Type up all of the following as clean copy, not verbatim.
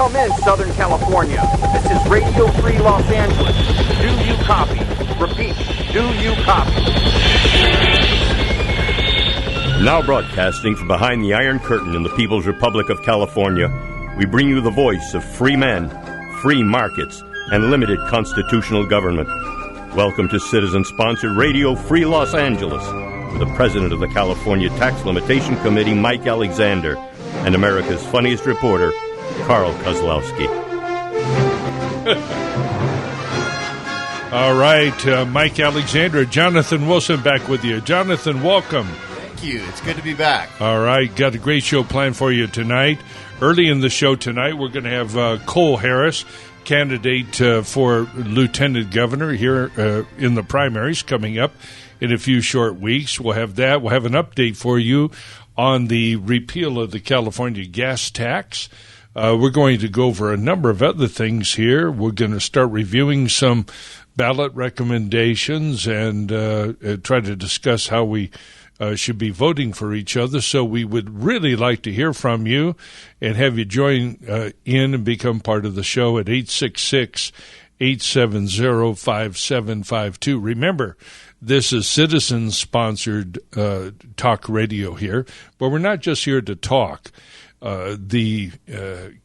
Come in, Southern California. This is Radio Free Los Angeles. Do you copy? Repeat, do you copy? Now broadcasting from behind the Iron Curtain in the People's Republic of California, we bring you the voice of free men, free markets, and limited constitutional government. Welcome to citizen-sponsored Radio Free Los Angeles, with the president of the California Tax Limitation Committee, Mike Alexander, and America's funniest reporter, Carl Kozlowski. All right, Mike Alexander, Jonathan Wilson back with you. Jonathan, welcome. Thank you. It's good to be back. All right, got a great show planned for you tonight. Early in the show tonight, we're going to have Cole Harris, candidate for lieutenant governor here in the primaries coming up in a few short weeks. We'll have that. We'll have an update for you on the repeal of the California gas tax. We're going to go over a number of other things here. We're going to start reviewing some ballot recommendations and try to discuss how we should be voting for each other. So we would really like to hear from you and have you join in and become part of the show at 866-870-5752. Remember, this is citizen-sponsored talk radio here, but we're not just here to talk. The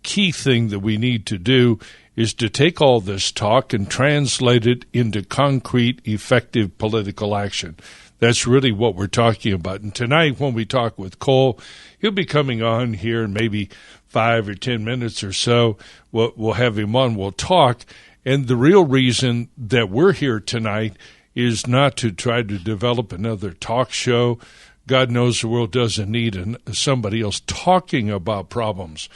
key thing that we need to do is to take all this talk and translate it into concrete, effective political action. That's really what we're talking about. And tonight, when we talk with Cole, he'll be coming on here in maybe 5 or 10 minutes or so. We'll have him on. We'll talk. And the real reason that we're here tonight is not to try to develop another talk show. God knows the world doesn't need somebody else talking about problems.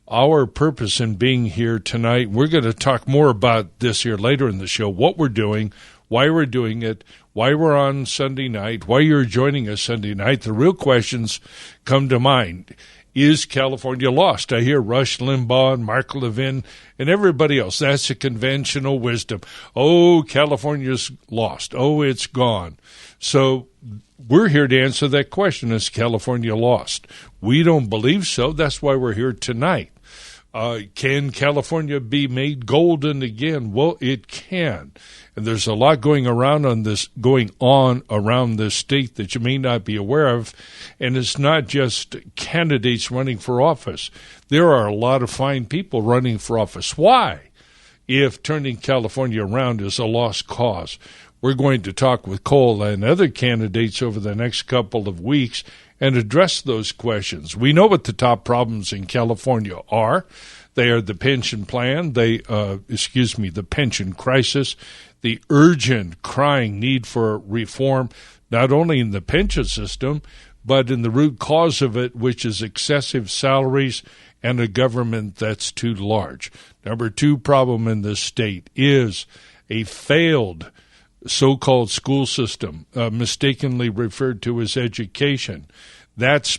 Our purpose in being here tonight, we're going to talk more about this here later in the show, what we're doing, why we're doing it, why we're on Sunday night, why you're joining us Sunday night. The real questions come to mind. Is California lost? I hear Rush Limbaugh and Mark Levin and everybody else. That's a conventional wisdom. Oh, California's lost. Oh, it's gone. So we're here to answer that question. Is California lost? We don't believe so. That's why we're here tonight. Can California be made golden again? Well, it can. And there's a lot going on around this state that you may not be aware of. And it's not just candidates running for office. There are a lot of fine people running for office. Why? If turning California around is a lost cause. We're going to talk with Cole and other candidates over the next couple of weeks and address those questions. We know what the top problems in California are. They are the pension plan, the pension crisis, the urgent, crying need for reform, not only in the pension system, but in the root cause of it, which is excessive salaries and a government that's too large. Number two problem in this state is a failed so-called school system, mistakenly referred to as education. That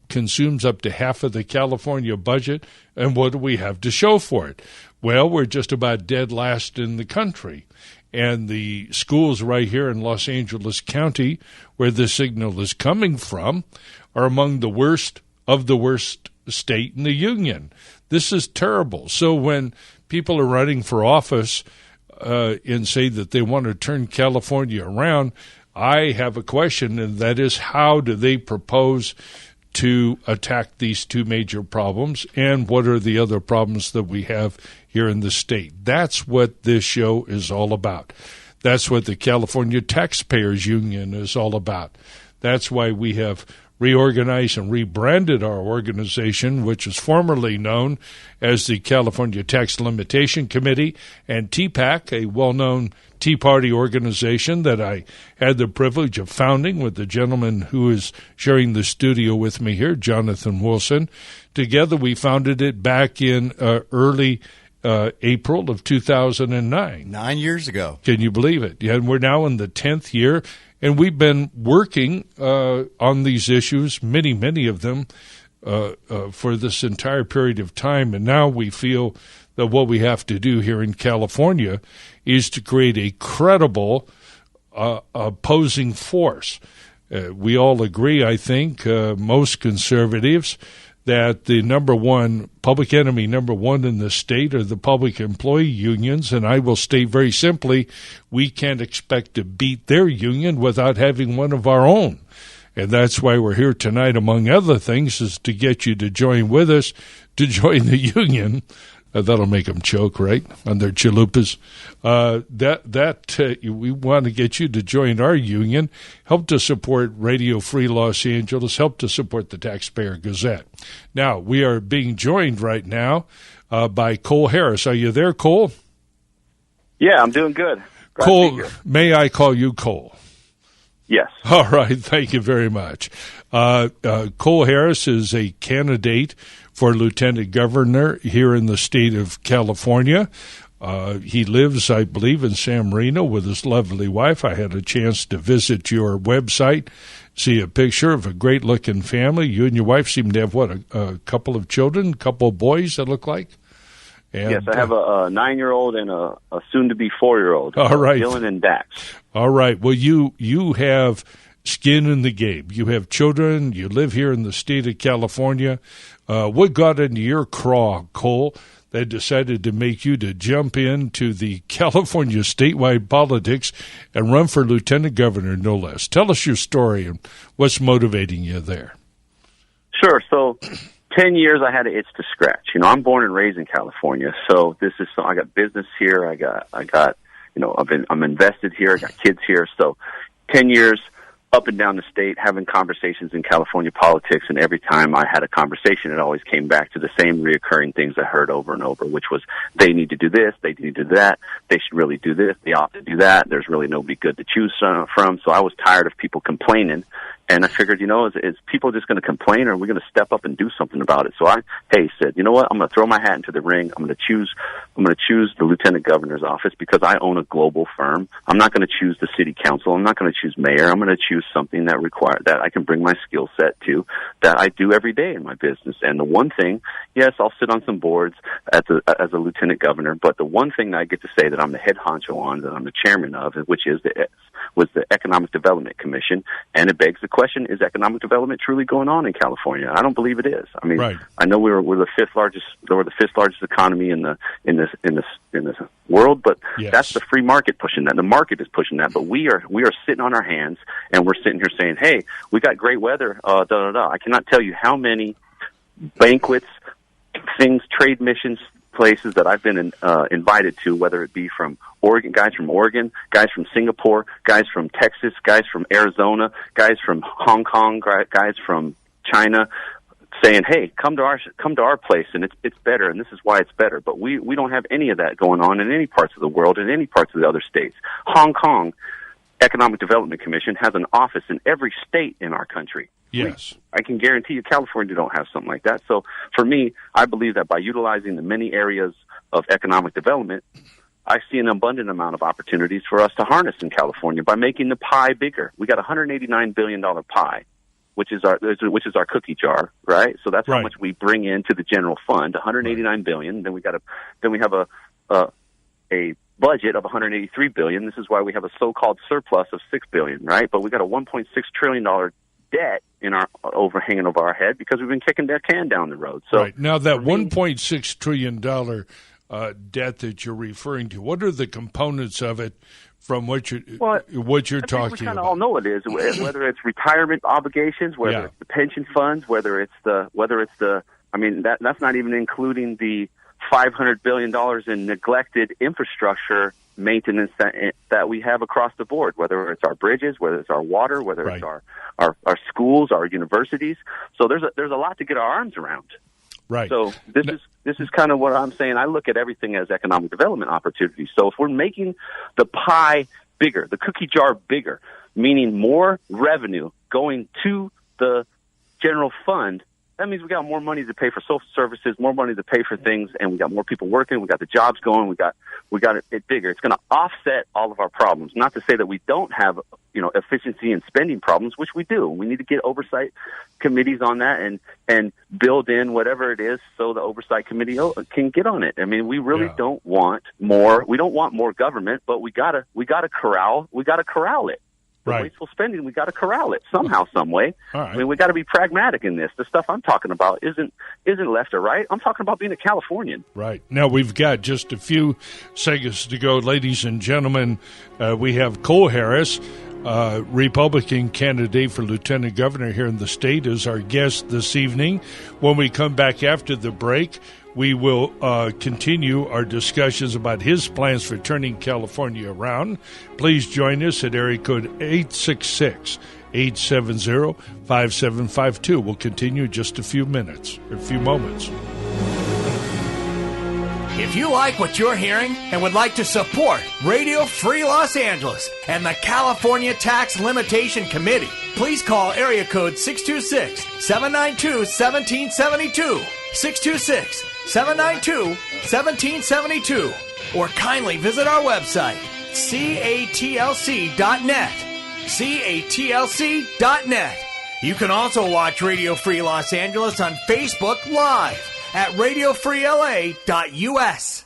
consumes up to half of the California budget, and what do we have to show for it? Well, we're just about dead last in the country, and the schools right here in Los Angeles County, where the signal is coming from, are among the worst of the worst state in the union. This is terrible. So when people are running for office and say that they want to turn California around, I have a question, and that is, how do they propose to attack these two major problems, and what are the other problems that we have here in the state? That's what this show is all about. That's what the California Taxpayers Union is all about. That's why we have reorganized and rebranded our organization, which was formerly known as the California Tax Limitation Committee, and TPAC, a well-known Tea Party organization that I had the privilege of founding with the gentleman who is sharing the studio with me here, Jonathan Wilson. Together we founded it back in early April of 2009. 9 years ago. Can you believe it? Yeah, and we're now in the 10th year, and we've been working on these issues, many of them, for this entire period of time. And now we feel that what we have to do here in California is to create a credible opposing force. We all agree, I think, most conservatives, that the public enemy number one in the state are the public employee unions, and I will state very simply, we can't expect to beat their union without having one of our own. And that's why we're here tonight, among other things, is to get you to join with us, to join the union. That'll make them choke, right, on their chalupas. We want to get you to join our union, help to support Radio Free Los Angeles, help to support the Taxpayer Gazette. Now, we are being joined right now by Cole Harris. Are you there, Cole? Yeah, I'm doing good. Glad Cole, may I call you Cole? Yes. All right. Thank you very much. Cole Harris is a candidate for lieutenant governor here in the state of California. He lives, I believe, in San Marino with his lovely wife. I had a chance to visit your website, see a picture of a great-looking family. You and your wife seem to have, a couple of children, a couple of boys that look like? And, yes, I have a 9-year-old and a soon-to-be 4-year-old. All right. Dylan and Dax. All right. Well, you have skin in the game. You have children. You live here in the state of California. What got into your craw, Cole, that decided to make you to jump into the California statewide politics and run for lieutenant governor, no less? Tell us your story and what's motivating you there. Sure. So 10 years I had an itch to scratch. I'm born and raised in California, so I got business here. I got I'm invested here. I got kids here. So 10 years up and down the state having conversations in California politics, and every time I had a conversation, it always came back to the same reoccurring things I heard over and over, which was they need to do this, they need to do that, they should really do this, they ought to do that, there's really nobody good to choose from. So I was tired of people complaining, and I figured, is people just going to complain, or are we going to step up and do something about it? So I said, you know what, I'm going to throw my hat into the ring. I'm going to choose the lieutenant governor's office because I own a global firm. I'm not going to choose the city council. I'm not going to choose mayor. I'm going to choose something that I can bring my skill set to, that I do every day in my business. And the one thing, yes, I'll sit on some boards as a lieutenant governor, but the one thing that I get to say that I'm the head honcho on, that I'm the chairman of, which was the Economic Development Commission, and it begs the question: is economic development truly going on in California? I don't believe it is. I mean, right. I know we're the fifth largest economy in this world, but yes, that's the free market pushing that. The market is pushing that, but we are sitting on our hands, and we're sitting here saying, "Hey, we got great weather." I cannot tell you how many banquets, things, trade missions, places that I've been invited to, whether it be from Oregon, guys from Singapore, guys from Texas, guys from Arizona, guys from Hong Kong, guys from China, saying, "Hey, come to our place, and it's better, and this is why it's better." But we don't have any of that going on in any parts of the world, in any parts of the other states. Hong Kong Economic Development Commission has an office in every state in our country. Yes. I can guarantee you California don't have something like that. So for me, I believe that by utilizing the many areas of economic development, I see an abundant amount of opportunities for us to harness in California by making the pie bigger. We got a $189 billion pie, which is our cookie jar, right? So that's how much we bring into the general fund, $189 billion. Then we have a budget of $183 billion. This is why we have a so-called surplus of $6 billion, right? But we got a $1.6 trillion debt overhanging over our head because we've been kicking that can down the road. So right. Now that $1.6 trillion debt that you're referring to, what are the components of it from what you're talking we kind about? of all know it is, whether it's retirement obligations, whether it's the pension funds, whether it's the I mean, that's not even including the $500 billion in neglected infrastructure maintenance that we have across the board, whether it's our bridges, whether it's our water, whether it's our schools, our universities. So there's a lot to get our arms around. Right. So this is kind of what I'm saying. I look at everything as economic development opportunities. So if we're making the pie bigger, the cookie jar bigger, meaning more revenue going to the general fund, that means we got more money to pay for social services, more money to pay for things, and we got more people working. We got the jobs going. We got it bigger. It's going to offset all of our problems. Not to say that we don't have, efficiency and spending problems, which we do. We need to get oversight committees on that and build in whatever it is so the oversight committee can get on it. I mean, we really don't want more. We don't want more government, but we gotta corral it. The Right. wasteful spending, we got to corral it somehow, some way. All right. I mean, we got to be pragmatic in this. The stuff I'm talking about isn't left or right. I'm talking about being a Californian. Right. Now we've got just a few seconds to go. Ladies and gentlemen, we have Cole Harris, Republican candidate for lieutenant governor here in the state, is our guest this evening. When we come back after the break, we will continue our discussions about his plans for turning California around. Please join us at area code 866-870-5752. We'll continue in just a few moments. If you like what you're hearing and would like to support Radio Free Los Angeles and the California Tax Limitation Committee, please call area code 626-792-1772, 626-792-1772, or kindly visit our website, catlc.net, catlc.net. You can also watch Radio Free Los Angeles on Facebook Live at radiofreela.us.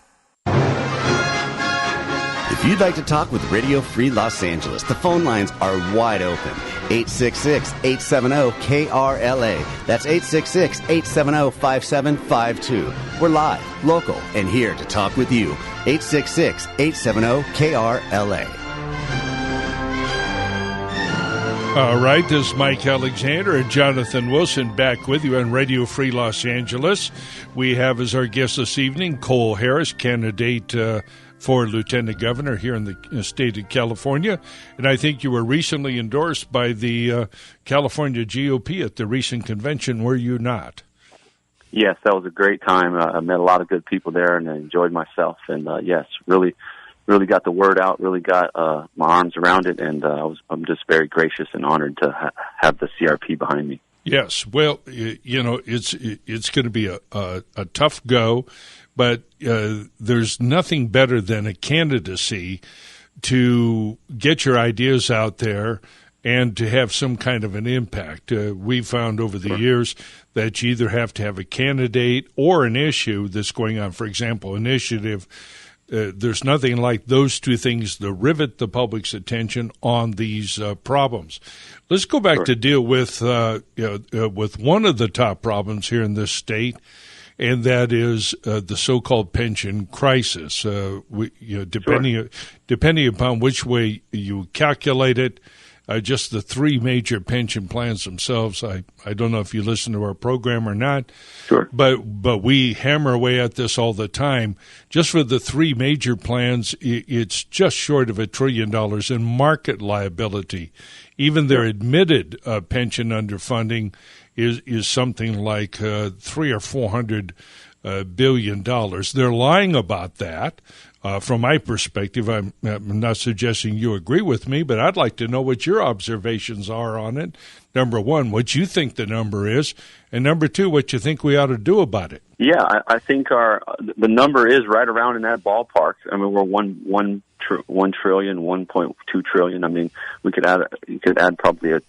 If you'd like to talk with Radio Free Los Angeles, the phone lines are wide open. 866-870-KRLA. That's 866-870-5752. We're live, local, and here to talk with you. 866-870-KRLA. All right, this is Mike Alexander and Jonathan Wilson back with you on Radio Free Los Angeles. We have as our guest this evening Cole Harris, candidate for lieutenant governor here in the state of California. And I think you were recently endorsed by the California GOP at the recent convention, were you not? Yes, that was a great time. I met a lot of good people there, and I enjoyed myself. And yes, really got the word out, really got my arms around it, and I'm just very gracious and honored to have the CRP behind me. Yes, well, it's going to be a tough go, but there's nothing better than a candidacy to get your ideas out there and to have some kind of an impact. We've found over the years that you either have to have a candidate or an issue that's going on. For example, initiative. There's nothing like those two things to rivet the public's attention on these problems. Let's go back to deal with one of the top problems here in this state, and that is the so-called pension crisis. Depending upon which way you calculate it, just the three major pension plans themselves. I don't know if you listen to our program or not, sure, but we hammer away at this all the time. Just for the three major plans, it's just short of $1 trillion in market liability. Even their admitted pension underfunding is something like $300 or $400 billion. They're lying about that. From my perspective, I'm not suggesting you agree with me, but I'd like to know what your observations are on it. Number one, what you think the number is, and number two, what you think we ought to do about it. Yeah, I think the number is right around in that ballpark. I mean, we're $1 trillion, $1.2 trillion. I mean, you could add probably a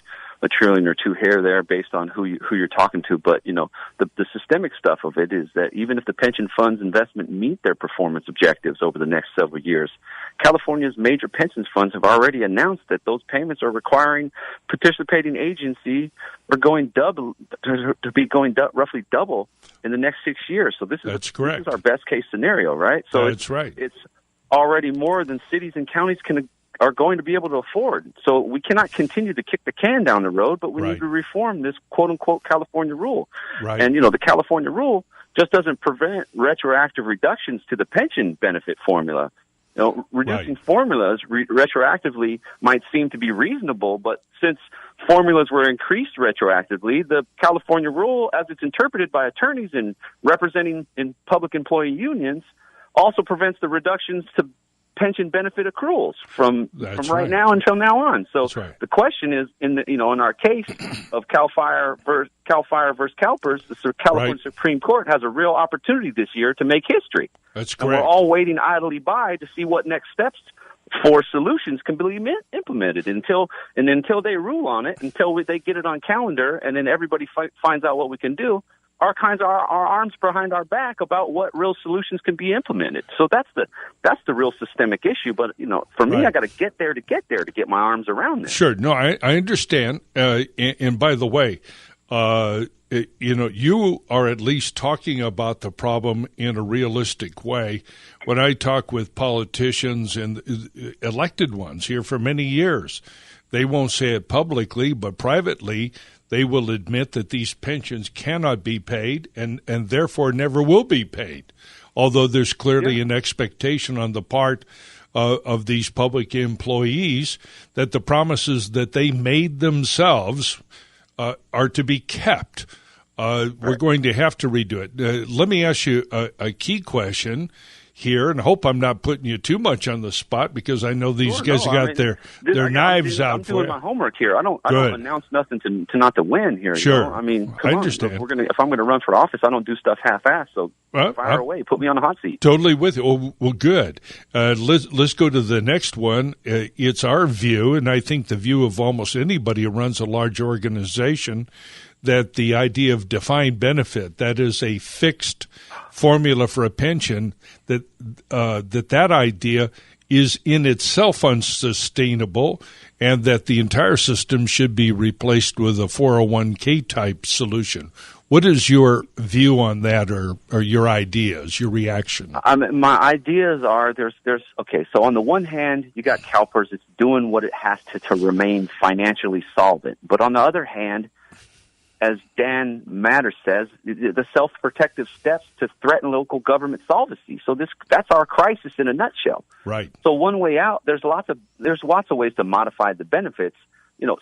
trillion or two here there based on who you're talking to. But, the systemic stuff of it is that even if the pension funds investment meet their performance objectives over the next several years, California's major pension funds have already announced that those payments are requiring participating agencies are going roughly double in the next 6 years. So That's correct. This is our best case scenario, right? So That's right. It's already more than cities and counties are going to be able to afford. So we cannot continue to kick the can down the road, but we need to reform this quote-unquote California rule. Right. And, the California rule just doesn't prevent retroactive reductions to the pension benefit formula. Reducing formulas retroactively might seem to be reasonable, but since formulas were increased retroactively, the California rule, as it's interpreted by attorneys and representing in public employee unions, also prevents the reductions to pension benefit accruals from right now until now on. So the question is, in our case of Cal Fire versus CalPERS, the California Supreme Court has a real opportunity this year to make history. That's correct. And we're all waiting idly by to see what next steps for solutions can be implemented until they rule on it, until they get it on calendar, and then everybody finds out what we can do. our arms behind our back about what real solutions can be implemented. So that's the real systemic issue. But for me, Right. I got to get there to get my arms around this. Sure. No, I understand. And by the way, you are at least talking about the problem in a realistic way. When I talk with politicians and elected ones here for many years, they won't say it publicly, but privately, they will admit that these pensions cannot be paid and therefore never will be paid, although there's clearly an expectation on the part of these public employees that the promises that they made themselves are to be kept. We're going to have to redo it. Let me ask you a key question here, and hope I'm not putting you too much on the spot because I know these guys got their knives out I'm for doing you. my homework here. I don't announce nothing to not to win here. Sure. I mean, I come understand. on. If I'm going to run for office, I don't do stuff half-assed. So fire away. Put me on the hot seat. Totally with you. Well, good. Let's go to the next one. It's our view, and I think the view of almost anybody who runs a large organization, that the idea of defined benefit, that is a fixed formula for a pension, that idea is in itself unsustainable, and that the entire system should be replaced with a 401k type solution. What is your view on that, or your ideas, your reaction? My ideas are there's okay. So on the one hand, you got CalPERS. It's doing what it has to remain financially solvent. But on the other hand, as Dan Matter says, the self-protective steps to threaten local government solvency. So that's our crisis in a nutshell. Right. So one way out, there's lots of ways to modify the benefits.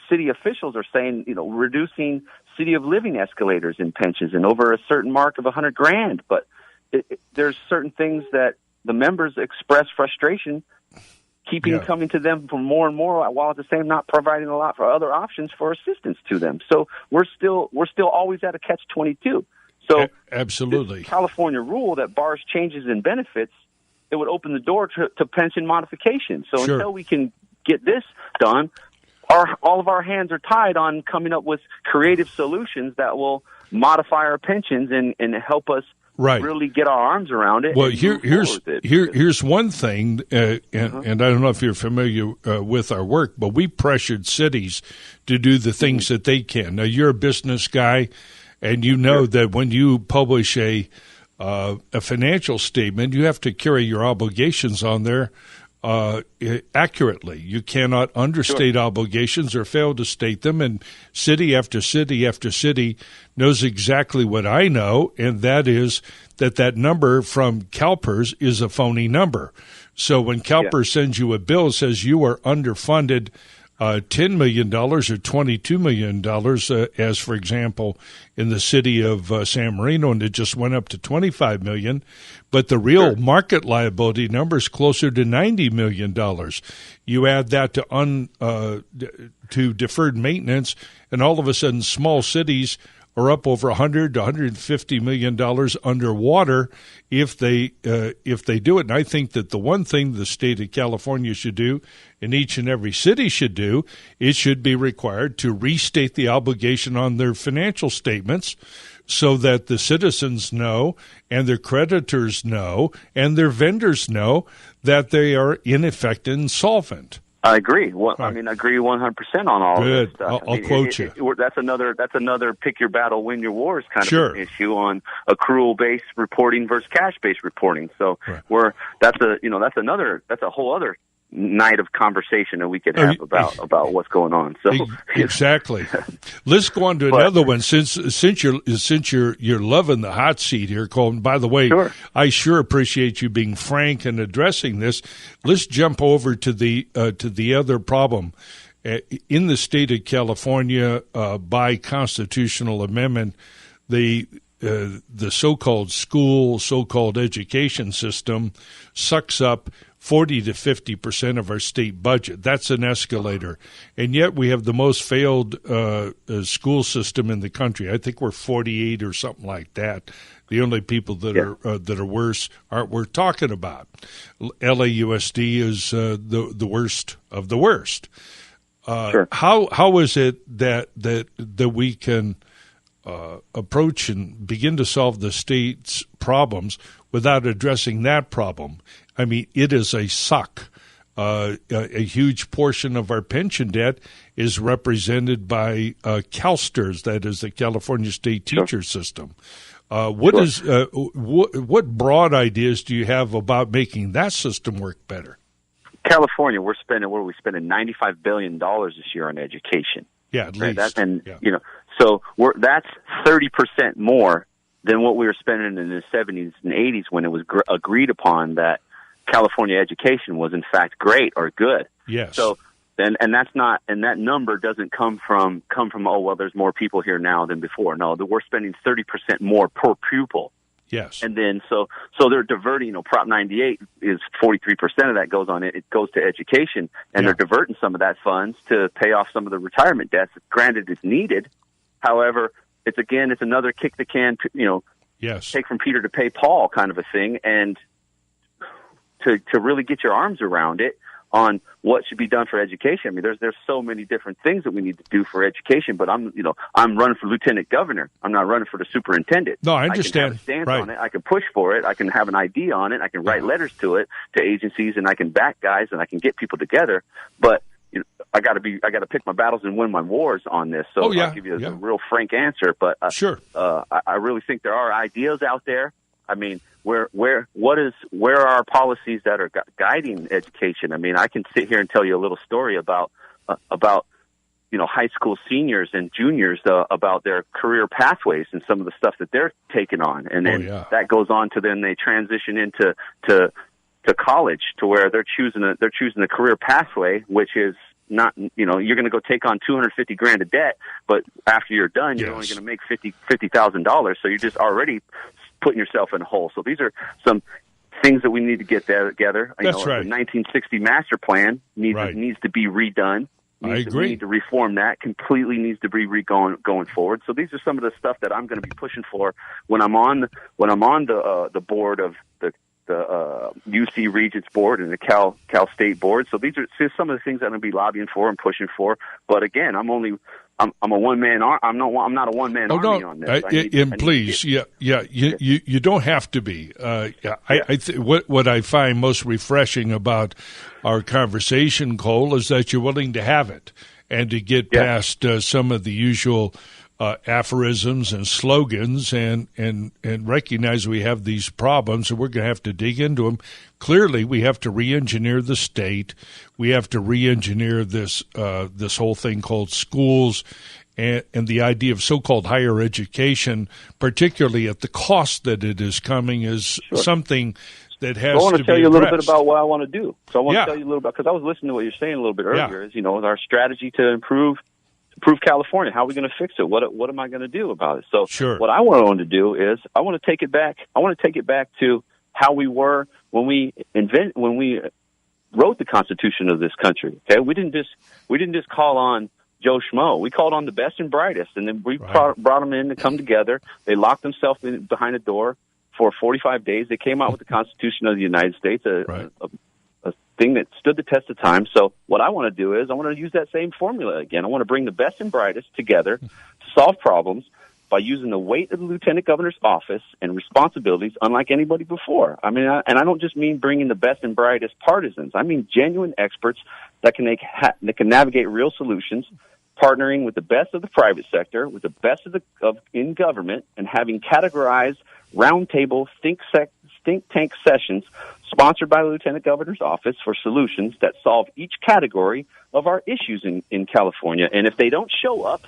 City officials are saying, reducing city of living escalators in pensions and over a certain mark of $100,000. But there's certain things that the members express frustration coming to them for more and more, while at the same not providing a lot for other options for assistance to them. So we're still always at a catch-22. So absolutely, this California rule that bars changes in benefits, it would open the door to pension modification. So until we can get this done, all of our hands are tied on coming up with creative solutions that will modify our pensions and help us really get our arms around it. Well, here's one thing, and I don't know if you're familiar with our work, but we pressured cities to do the things that they can. Now, you're a business guy, and you know that when you publish a financial statement, you have to carry your obligations on there accurately. You cannot understate obligations or fail to state them, and city after city after city knows exactly what I know, and that is that number from CalPERS is a phony number. So when CalPERS sends you a bill that says you are underfunded $10 million or $22 million, as, for example, in the city of San Marino, and it just went up to $25 million. But the real market liability number is closer to $90 million. You add that to deferred maintenance, and all of a sudden small cities are up over $100 to $150 million underwater if they do it. And I think that the one thing the state of California should do, and each and every city should do, it should be required to restate the obligation on their financial statements so that the citizens know and their creditors know and their vendors know that they are in effect insolvent. I agree. I agree 100% on all of this stuff. I'll quote you. That's another pick your battle, win your wars kind of an issue on accrual-based reporting versus cash-based reporting. So that's a whole other night of conversation that we could have about what's going on. So exactly. Let's go on to another one. Since you're loving the hot seat here, Colton. By the way, I sure appreciate you being frank and addressing this. Let's jump over to the other problem in the state of California by constitutional amendment. The so-called education system sucks up 40 to 50% of our state budget. That's an escalator. And yet we have the most failed school system in the country. I think we're 48 or something like that. The only people that are worse aren't worth talking about. LAUSD is the worst of the worst. How is it that we can approach and begin to solve the state's problems without addressing that problem. I mean, it is a suck. A huge portion of our pension debt is represented by CalSTRS, that is the California State Teacher System. What broad ideas do you have about making that system work better? California, we're spending $95 billion this year on education. Yeah, at least. So that's 30% more than what we were spending in the 70s and 80s when it was agreed upon that California education was in fact great or good. Yes. So and that number doesn't come from there's more people here now than before. No, we're spending 30% more per pupil. Yes. And then so they're diverting, Prop 98 is 43% of that goes on it goes to education, and they're diverting some of that funds to pay off some of the retirement debts. Granted, it's needed. However, it's another kick the can, take from Peter to pay Paul kind of a thing, and to really get your arms around it on what should be done for education. I mean, there's so many different things that we need to do for education, but I'm running for lieutenant governor. I'm not running for the superintendent. No, I understand. I can have a stance on it. I can push for it. I can have an idea on it. I can write letters to it, to agencies, and I can back guys, and I can get people together. But I got to pick my battles and win my wars on this. So I'll give you a real frank answer. But sure, I really think there are ideas out there. I mean, where are our policies that are guiding education? I mean, I can sit here and tell you a little story about high school seniors and juniors about their career pathways and some of the stuff that they're taking on, and then that goes on to then they transition into college to where they're choosing a career pathway, which is not, you're going to go take on $250,000 of debt, but after you're done, you're only going to make $50,000. So you're just already putting yourself in a hole. So these are some things that we need to get together. That's right. The 1960 master plan needs to be redone. I agree. We need to reform that. Completely needs to be going forward. So these are some of the stuff that I'm going to be pushing for when I'm on the board of the UC Regents board and the Cal State board. So these are some of the things that I'm going to be lobbying for and pushing for. But again, I'm a one man. I'm not a one man army on this. You don't have to be. What I find most refreshing about our conversation, Cole, is that you're willing to have it and to get past some of the usual aphorisms and slogans and recognize we have these problems and we're going to have to dig into them. Clearly, we have to re-engineer the state. We have to re-engineer this whole thing called schools and the idea of so-called higher education, particularly at the cost that it is coming, is something that has to be addressed. I want to tell you a little bit about what I want to do. So I want to tell you a little bit, because I was listening to what you're saying a little bit earlier, is, our strategy to improve California. How are we going to fix it? What am I going to do about it? So what I want to do is I want to take it back. I want to take it back to how we were when we wrote the Constitution of this country. Okay, we didn't just call on Joe Schmo. We called on the best and brightest, and then we brought them in to come together. They locked themselves behind a door for 45 days. They came out with the Constitution of the United States, a thing that stood the test of time. So what I want to do is I want to use that same formula again. I want to bring the best and brightest together to solve problems by using the weight of the lieutenant governor's office and responsibilities unlike anybody before. I mean, and I don't just mean bringing the best and brightest partisans. I mean genuine experts that can navigate real solutions, partnering with the best of the private sector, with the best of in government, and having categorized roundtable think tank sessions sponsored by the Lieutenant Governor's Office for solutions that solve each category of our issues in California. And if they don't show up,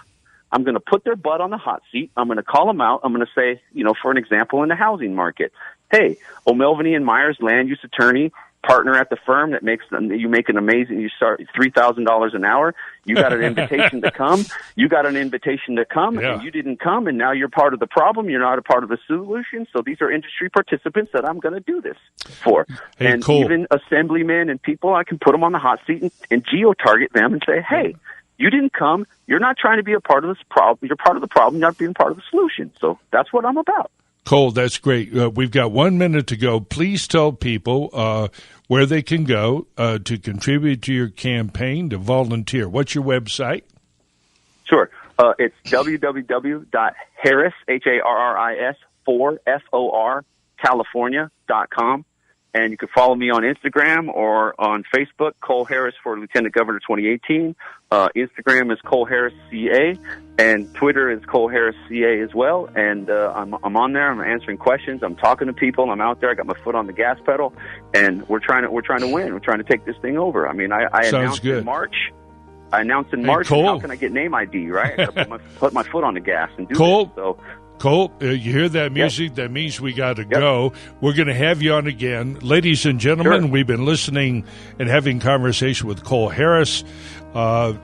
I'm going to put their butt on the hot seat. I'm going to call them out. I'm going to say, for an example, in the housing market, hey, O'Melveny and Myers, land use attorney, partner at the firm that you make an amazing, you start $3,000 an hour. You got an invitation to come. And you didn't come, and now you're part of the problem. You're not a part of the solution. So these are industry participants that I'm going to do this for. Hey, and Cole, even assemblymen and people, I can put them on the hot seat and geo-target them and say, hey, you didn't come. You're not trying to be a part of this problem. You're part of the problem. You're not being part of the solution. So that's what I'm about. Cole, that's great. We've got 1 minute to go. Please tell people where they can go to contribute to your campaign, to volunteer. What's your website? Sure. It's www.harris, HARRIS, 4FOR, California.com. And you can follow me on Instagram or on Facebook, Cole Harris for Lieutenant Governor 2018. Instagram is Cole Harris CA, and Twitter is Cole Harris CA as well. And I'm on there. I'm answering questions. I'm talking to people. I'm out there. I got my foot on the gas pedal, and we're trying to win. We're trying to take this thing over. I mean, I announced good. in March. How can I get name ID? Right? I put my foot on the gas and do Cole. this. So. Cole, you hear that music? Yep. That means we got to go. We're going to have you on again. Ladies and gentlemen, We've been listening and having conversation with Cole Harris, a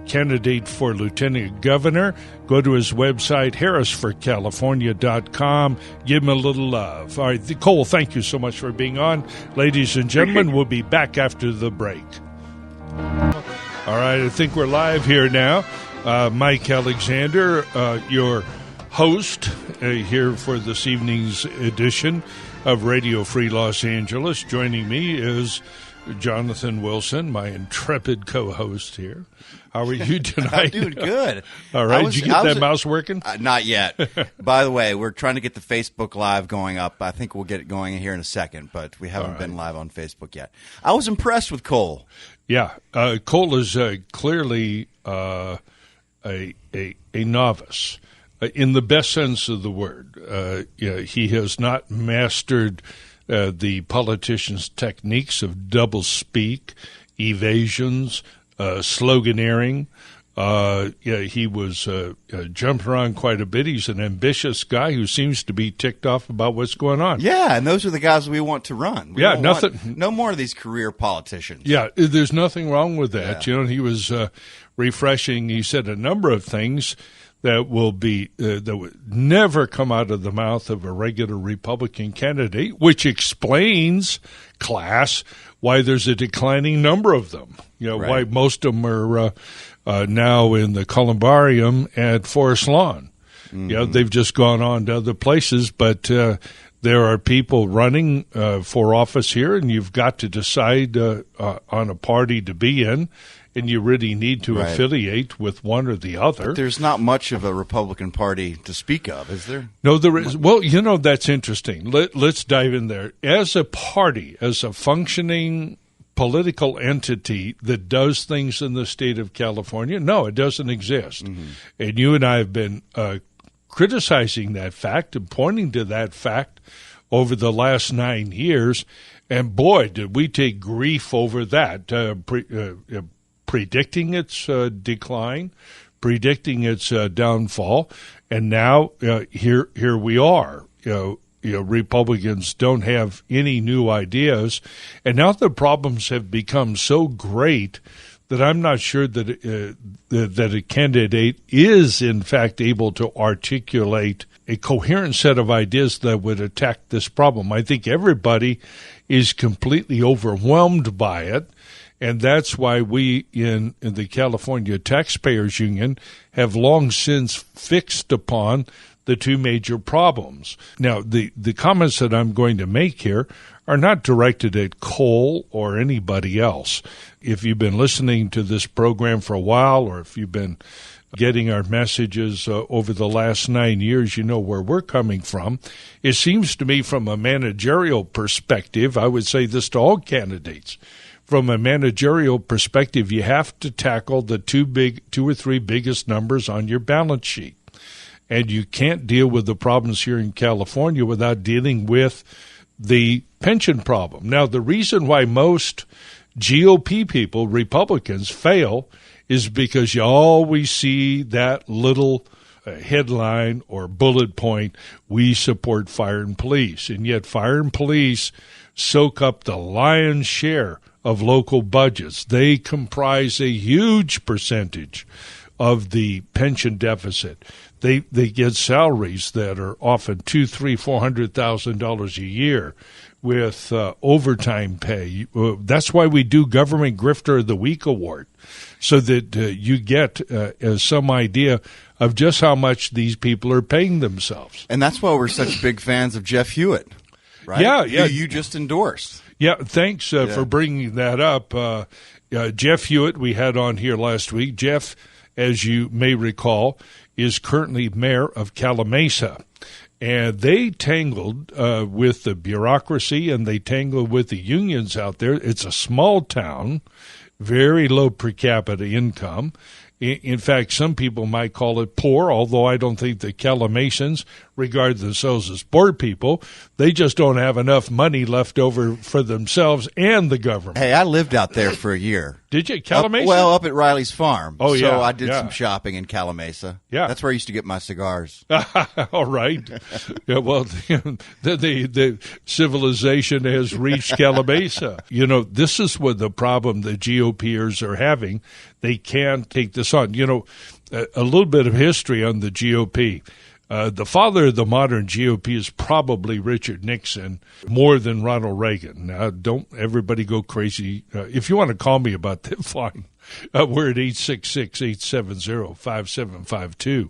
candidate for Lieutenant Governor. Go to his website, harrisforcalifornia.com. Give him a little love. All right, Cole, thank you so much for being on. Ladies and gentlemen, we'll be back after the break. All right, I think we're live here now. Mike Alexander, your host here for this evening's edition of Radio Free Los Angeles. Joining me is Jonathan Wilson, my intrepid co-host here. How are you tonight? I'm doing good. All right. Did you get that mouse working? Not yet. By the way, we're trying to get the Facebook Live going up. I think we'll get it going here in a second, but we haven't been live on Facebook yet. I was impressed with Cole. Yeah. Cole is clearly a novice. In the best sense of the word. He has not mastered the politician's techniques of doublespeak, evasions, sloganeering. He was jumping around quite a bit. He's an ambitious guy who seems to be ticked off about what's going on. Yeah, and those are the guys we want to run. No more of these career politicians. Yeah, there's nothing wrong with that. Yeah. He was refreshing. He said a number of things that will be that would never come out of the mouth of a regular Republican candidate, which explains, class, why there's a declining number of them. Why most of them are now in the columbarium at Forest Lawn. Mm-hmm. They've just gone on to other places, but there are people running for office here, and you've got to decide on a party to be in. And you really need to affiliate with one or the other. But there's not much of a Republican Party to speak of, is there? No, there is. Well, that's interesting. Let's dive in there. As a party, as a functioning political entity that does things in the state of California, no, it doesn't exist. Mm-hmm. And you and I have been criticizing that fact and pointing to that fact over the last 9 years. And boy, did we take grief over that. Predicting its decline, predicting its downfall, and now here we are. Republicans don't have any new ideas, and now the problems have become so great that I'm not sure that that a candidate is in fact able to articulate a coherent set of ideas that would attack this problem. I think everybody is completely overwhelmed by it. And that's why we in the California Taxpayers Union have long since fixed upon the two major problems. Now, the comments that I'm going to make here are not directed at Cole or anybody else. If you've been listening to this program for a while, or if you've been getting our messages over the last 9 years, you know where we're coming from. It seems to me from a managerial perspective, I would say this to all candidates, from a managerial perspective, you have to tackle the two or three biggest numbers on your balance sheet. And you can't deal with the problems here in California without dealing with the pension problem. Now, the reason why most GOP people, Republicans, fail is because you always see that little headline or bullet point, we support fire and police. And yet fire and police soak up the lion's share of local budgets. They comprise a huge percentage of the pension deficit. They get salaries that are often $200,000, $300,000, $400,000 a year with overtime pay. That's why we do Government Grifter of the Week award, so that you get some idea of just how much these people are paying themselves. And that's why we're such big fans of Jeff Hewitt, right? Yeah. You just endorsed. Yeah, thanks for bringing that up. Jeff Hewitt, we had on here last week. Jeff as you may recall, is currently mayor of Calimesa. And they tangled with the bureaucracy, and they tangled with the unions out there. It's a small town, very low per capita income. In fact, some people might call it poor, although I don't think the Calimesans regard themselves as poor people. They just don't have enough money left over for themselves and the government. Hey, I lived out there for a year. Did you? Calimesa? Up at Riley's farm. Oh, yeah. So I did some shopping in Calimesa. Yeah. That's where I used to get my cigars. All right. Yeah, well, the civilization has reached Calimesa. You know, this is what the problem the GOPers are having. They can't take this on. You know, a little bit of history on the GOP. The father of the modern GOP is probably Richard Nixon more than Ronald Reagan. Now, don't everybody go crazy. If you want to call me about that, fine. We're at 866-870-5752.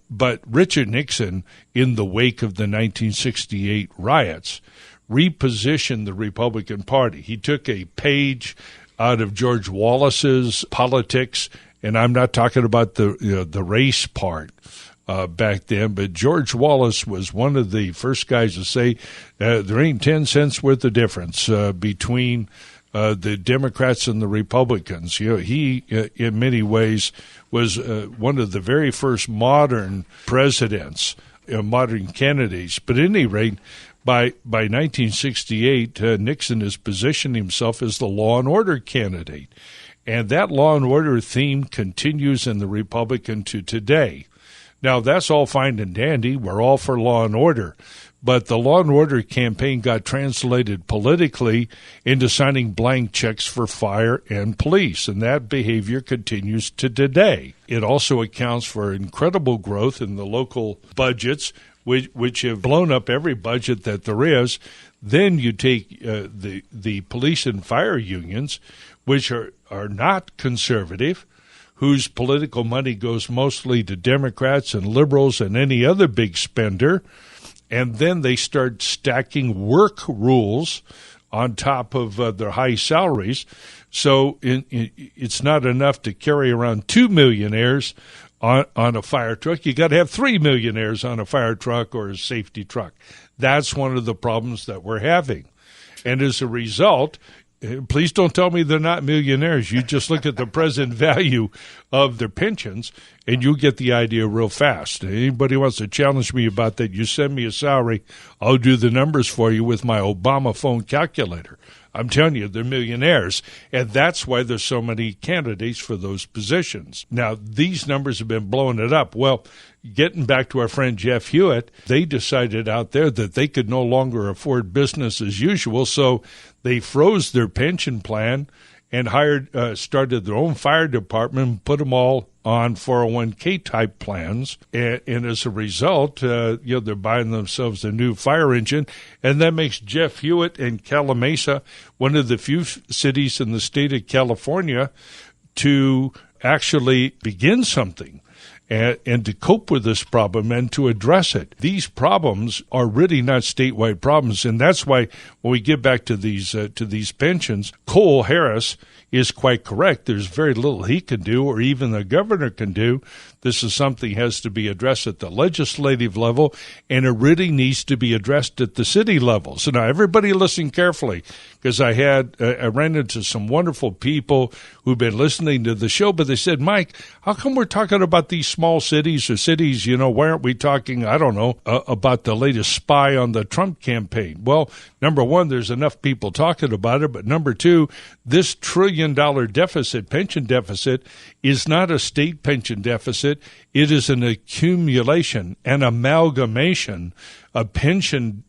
But Richard Nixon, in the wake of the 1968 riots, repositioned the Republican Party. He took a page out of George Wallace's politics, and I'm not talking about the race part. Back then, but George Wallace was one of the first guys to say there ain't 10 cents worth of difference between the Democrats and the Republicans. You know, he, in many ways, was one of the very first modern presidents, modern candidates. But at any rate, by 1968, Nixon has positioned himself as the law and order candidate. And that law and order theme continues in the Republican to today. Now, that's all fine and dandy. We're all for law and order. But the law and order campaign got translated politically into signing blank checks for fire and police, and that behavior continues to today. It also accounts for incredible growth in the local budgets, which have blown up every budget that there is. Then you take the police and fire unions, which are not conservative, whose political money goes mostly to Democrats and liberals and any other big spender, and then they start stacking work rules on top of their high salaries. So it's not enough to carry around 2 millionaires on a fire truck. You got to have 3 millionaires on a fire truck or a safety truck. That's one of the problems that we're having. And as a result, please don't tell me they're not millionaires. You just look at the present value of their pensions, and you'll get the idea real fast. Anybody wants to challenge me about that, you send me a salary, I'll do the numbers for you with my Obama phone calculator. I'm telling you, they're millionaires, and that's why there's so many candidates for those positions. Now, these numbers have been blowing it up. Well, getting back to our friend Jeff Hewitt, they decided out there that they could no longer afford business as usual, so they froze their pension plan and started their own fire department, put them all on 401k type plans, and as a result, they're buying themselves a new fire engine, and that makes Jeff Hewitt and Calimesa one of the few cities in the state of California to actually begin something. And to cope with this problem and to address it. These problems are really not statewide problems, and that's why when we get back to these pensions, Cole Harris is quite correct. There's very little he can do, or even the governor can do. This is something that has to be addressed at the legislative level, and it really needs to be addressed at the city level. So now everybody listen carefully, because I ran into some wonderful people who've been listening to the show, but they said, Mike, how come we're talking about these small cities or cities, why aren't we talking, about the latest spy on the Trump campaign? Well, number one, there's enough people talking about it, but number two, this $1 trillion pension deficit is not a state pension deficit. It is an accumulation, an amalgamation of pension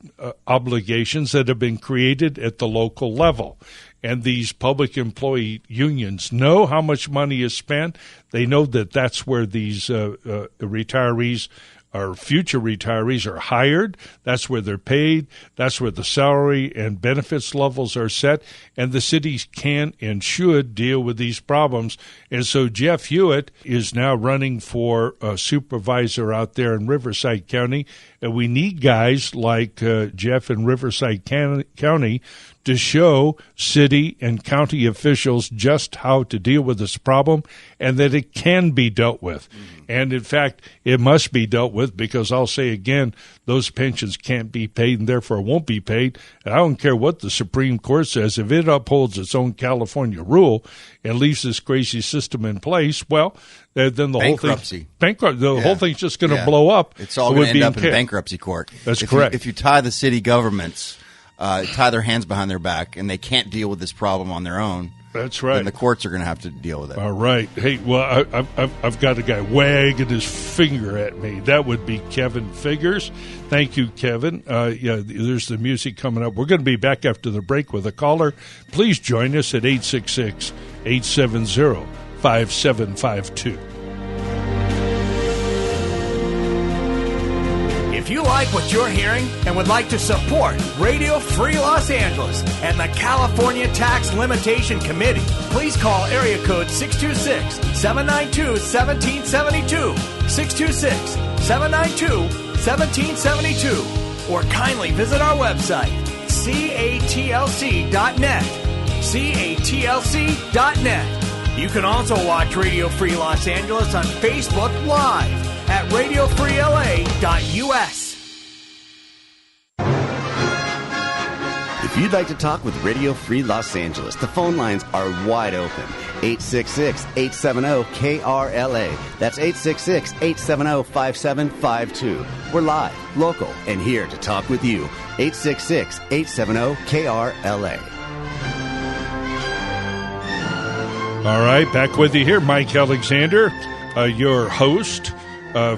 obligations that have been created at the local level. And these public employee unions know how much money is spent. They know that that's where these retirees or future retirees are hired. That's where they're paid. That's where the salary and benefits levels are set. And the cities can and should deal with these problems. And so Jeff Hewitt is now running for a supervisor out there in Riverside County. And we need guys like Jeff in Riverside County to show city and county officials just how to deal with this problem and that it can be dealt with. And, in fact, it must be dealt with because I'll say again, those pensions can't be paid and therefore won't be paid. And I don't care what the Supreme Court says. If it upholds its own California rule and leaves this crazy system in place, well, then the bankruptcy. whole thing's just going to blow up. It's all going to end up in bankruptcy court. That's correct. If you tie the city governments, tie their hands behind their back, and they can't deal with this problem on their own, that's right. then the courts are going to have to deal with it. All right. Hey, well, I've got a guy wagging his finger at me. That would be Kevin Figures. Thank you, Kevin. There's the music coming up. We're going to be back after the break with a caller. Please join us at 866-870-5752. If you like what you're hearing and would like to support Radio Free Los Angeles and the California Tax Limitation Committee, please call area code 626-792-1772, 626-792-1772, or kindly visit our website, catlc.net, catlc.net. You can also watch Radio Free Los Angeles on Facebook Live at radiofreela.us. If you'd like to talk with Radio Free Los Angeles, the phone lines are wide open. 866-870-KRLA. That's 866-870-5752. We're live, local, and here to talk with you. 866-870-KRLA. All right, back with you here, Mike Alexander, your host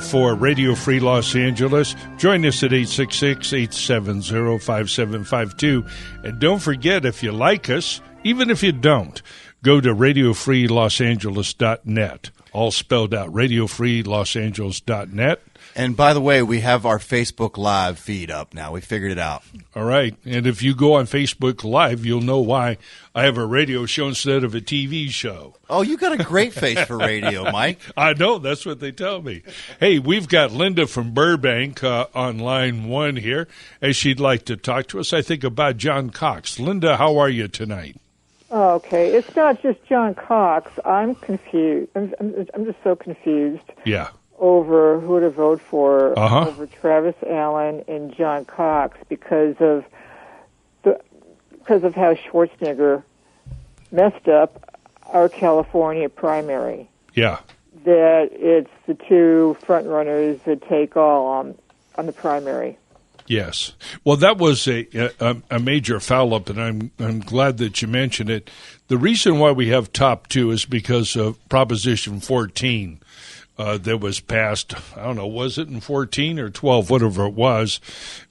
for Radio Free Los Angeles. Join us at 866-870-5752. And don't forget, if you like us, even if you don't, go to radiofreelosangeles.net. All spelled out, radiofreelosangeles.net. And by the way, we have our Facebook Live feed up now. We figured it out. All right. And if you go on Facebook Live, you'll know why I have a radio show instead of a TV show. Oh, you got a great face for radio, Mike. I know. That's what they tell me. Hey, we've got Linda from Burbank on line one here, as she'd like to talk to us, I think, about John Cox. Linda, how are you tonight? Okay. It's not just John Cox. I'm confused. I'm just so confused. Yeah. Over who to vote for over Travis Allen and John Cox because of how Schwarzenegger messed up our California primary. Yeah. That it's the two front runners that take all on the primary. Yes. Well, that was a major foul-up, and I'm glad that you mentioned it. The reason why we have top two is because of Proposition 14. That was passed, I don't know, was it in 14 or 12, whatever it was.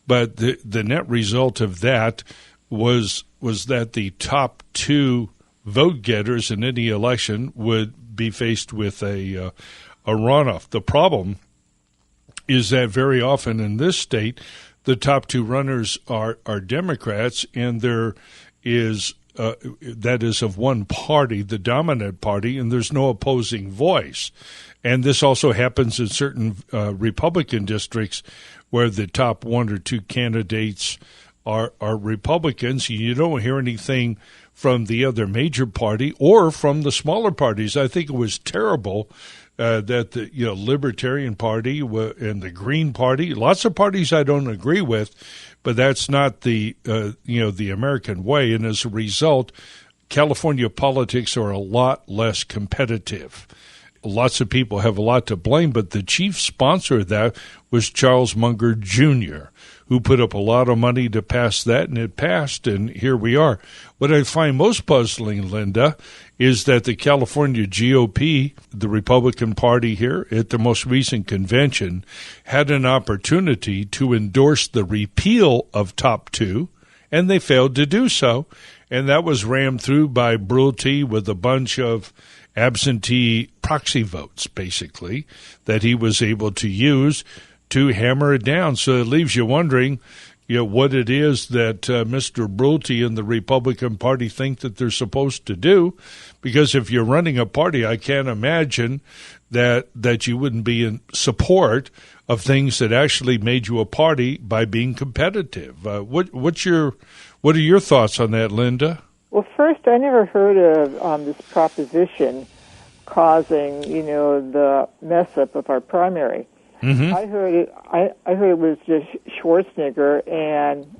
But the net result of that was that the top two vote getters in any election would be faced with a runoff. The problem is that very often in this state, the top two runners are Democrats, and there is that is of one party, the dominant party, and there's no opposing voice. And this also happens in certain Republican districts where the top one or two candidates are Republicans. You don't hear anything from the other major party or from the smaller parties. I think it was terrible that the Libertarian Party and the Green Party, lots of parties I don't agree with, but that's not the the American way. And as a result, California politics are a lot less competitive. Lots of people have a lot to blame, but the chief sponsor of that was Charles Munger Jr., who put up a lot of money to pass that, and it passed, and here we are. What I find most puzzling, Linda, is that the California GOP, the Republican Party here, at the most recent convention, had an opportunity to endorse the repeal of Top Two, and they failed to do so, and that was rammed through by Brulte with a bunch of absentee proxy votes, basically, that he was able to use to hammer it down. So it leaves you wondering, what it is that Mr. Brulte and the Republican Party think that they're supposed to do. Because if you're running a party, I can't imagine that you wouldn't be in support of things that actually made you a party by being competitive. What are your thoughts on that, Linda? Well, first, I never heard of this proposition causing, the mess up of our primary. Mm-hmm. I heard it was just Schwarzenegger and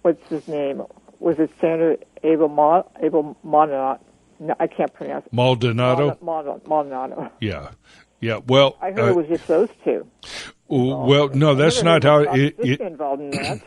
what's his name? Was it Senator Abel Maldonado? No, I can't pronounce it. Maldonado. Maldonado. Yeah. Well, I heard it was just those two. Well, no, that's not how it involved in that.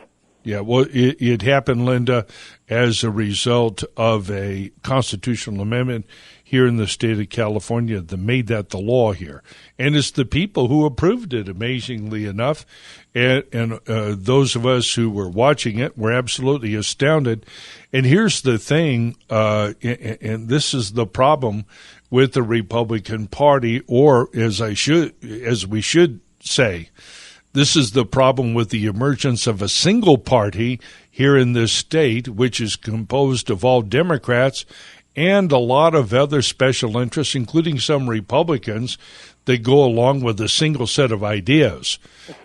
Yeah, well, it happened, Linda, as a result of a constitutional amendment here in the state of California that made that the law here. And it's the people who approved it, amazingly enough. And those of us who were watching it were absolutely astounded. And here's the thing, and this is the problem with the Republican Party, or as we should say, this is the problem with the emergence of a single party here in this state, which is composed of all Democrats and a lot of other special interests, including some Republicans, that go along with a single set of ideas.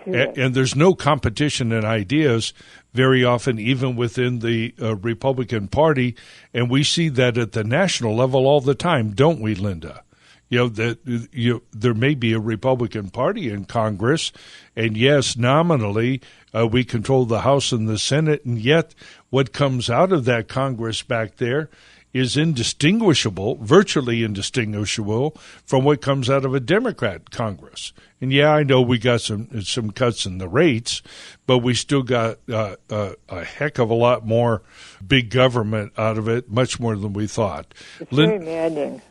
And there's no competition in ideas very often, even within the Republican Party. And we see that at the national level all the time, don't we, Linda? There may be a Republican Party in Congress, and yes, nominally we control the House and the Senate, and yet what comes out of that Congress back there is virtually indistinguishable from what comes out of a Democrat Congress. And yeah, I know we got some cuts in the rates, but we still got a heck of a lot more big government out of it, much more than we thought. It's very maddening.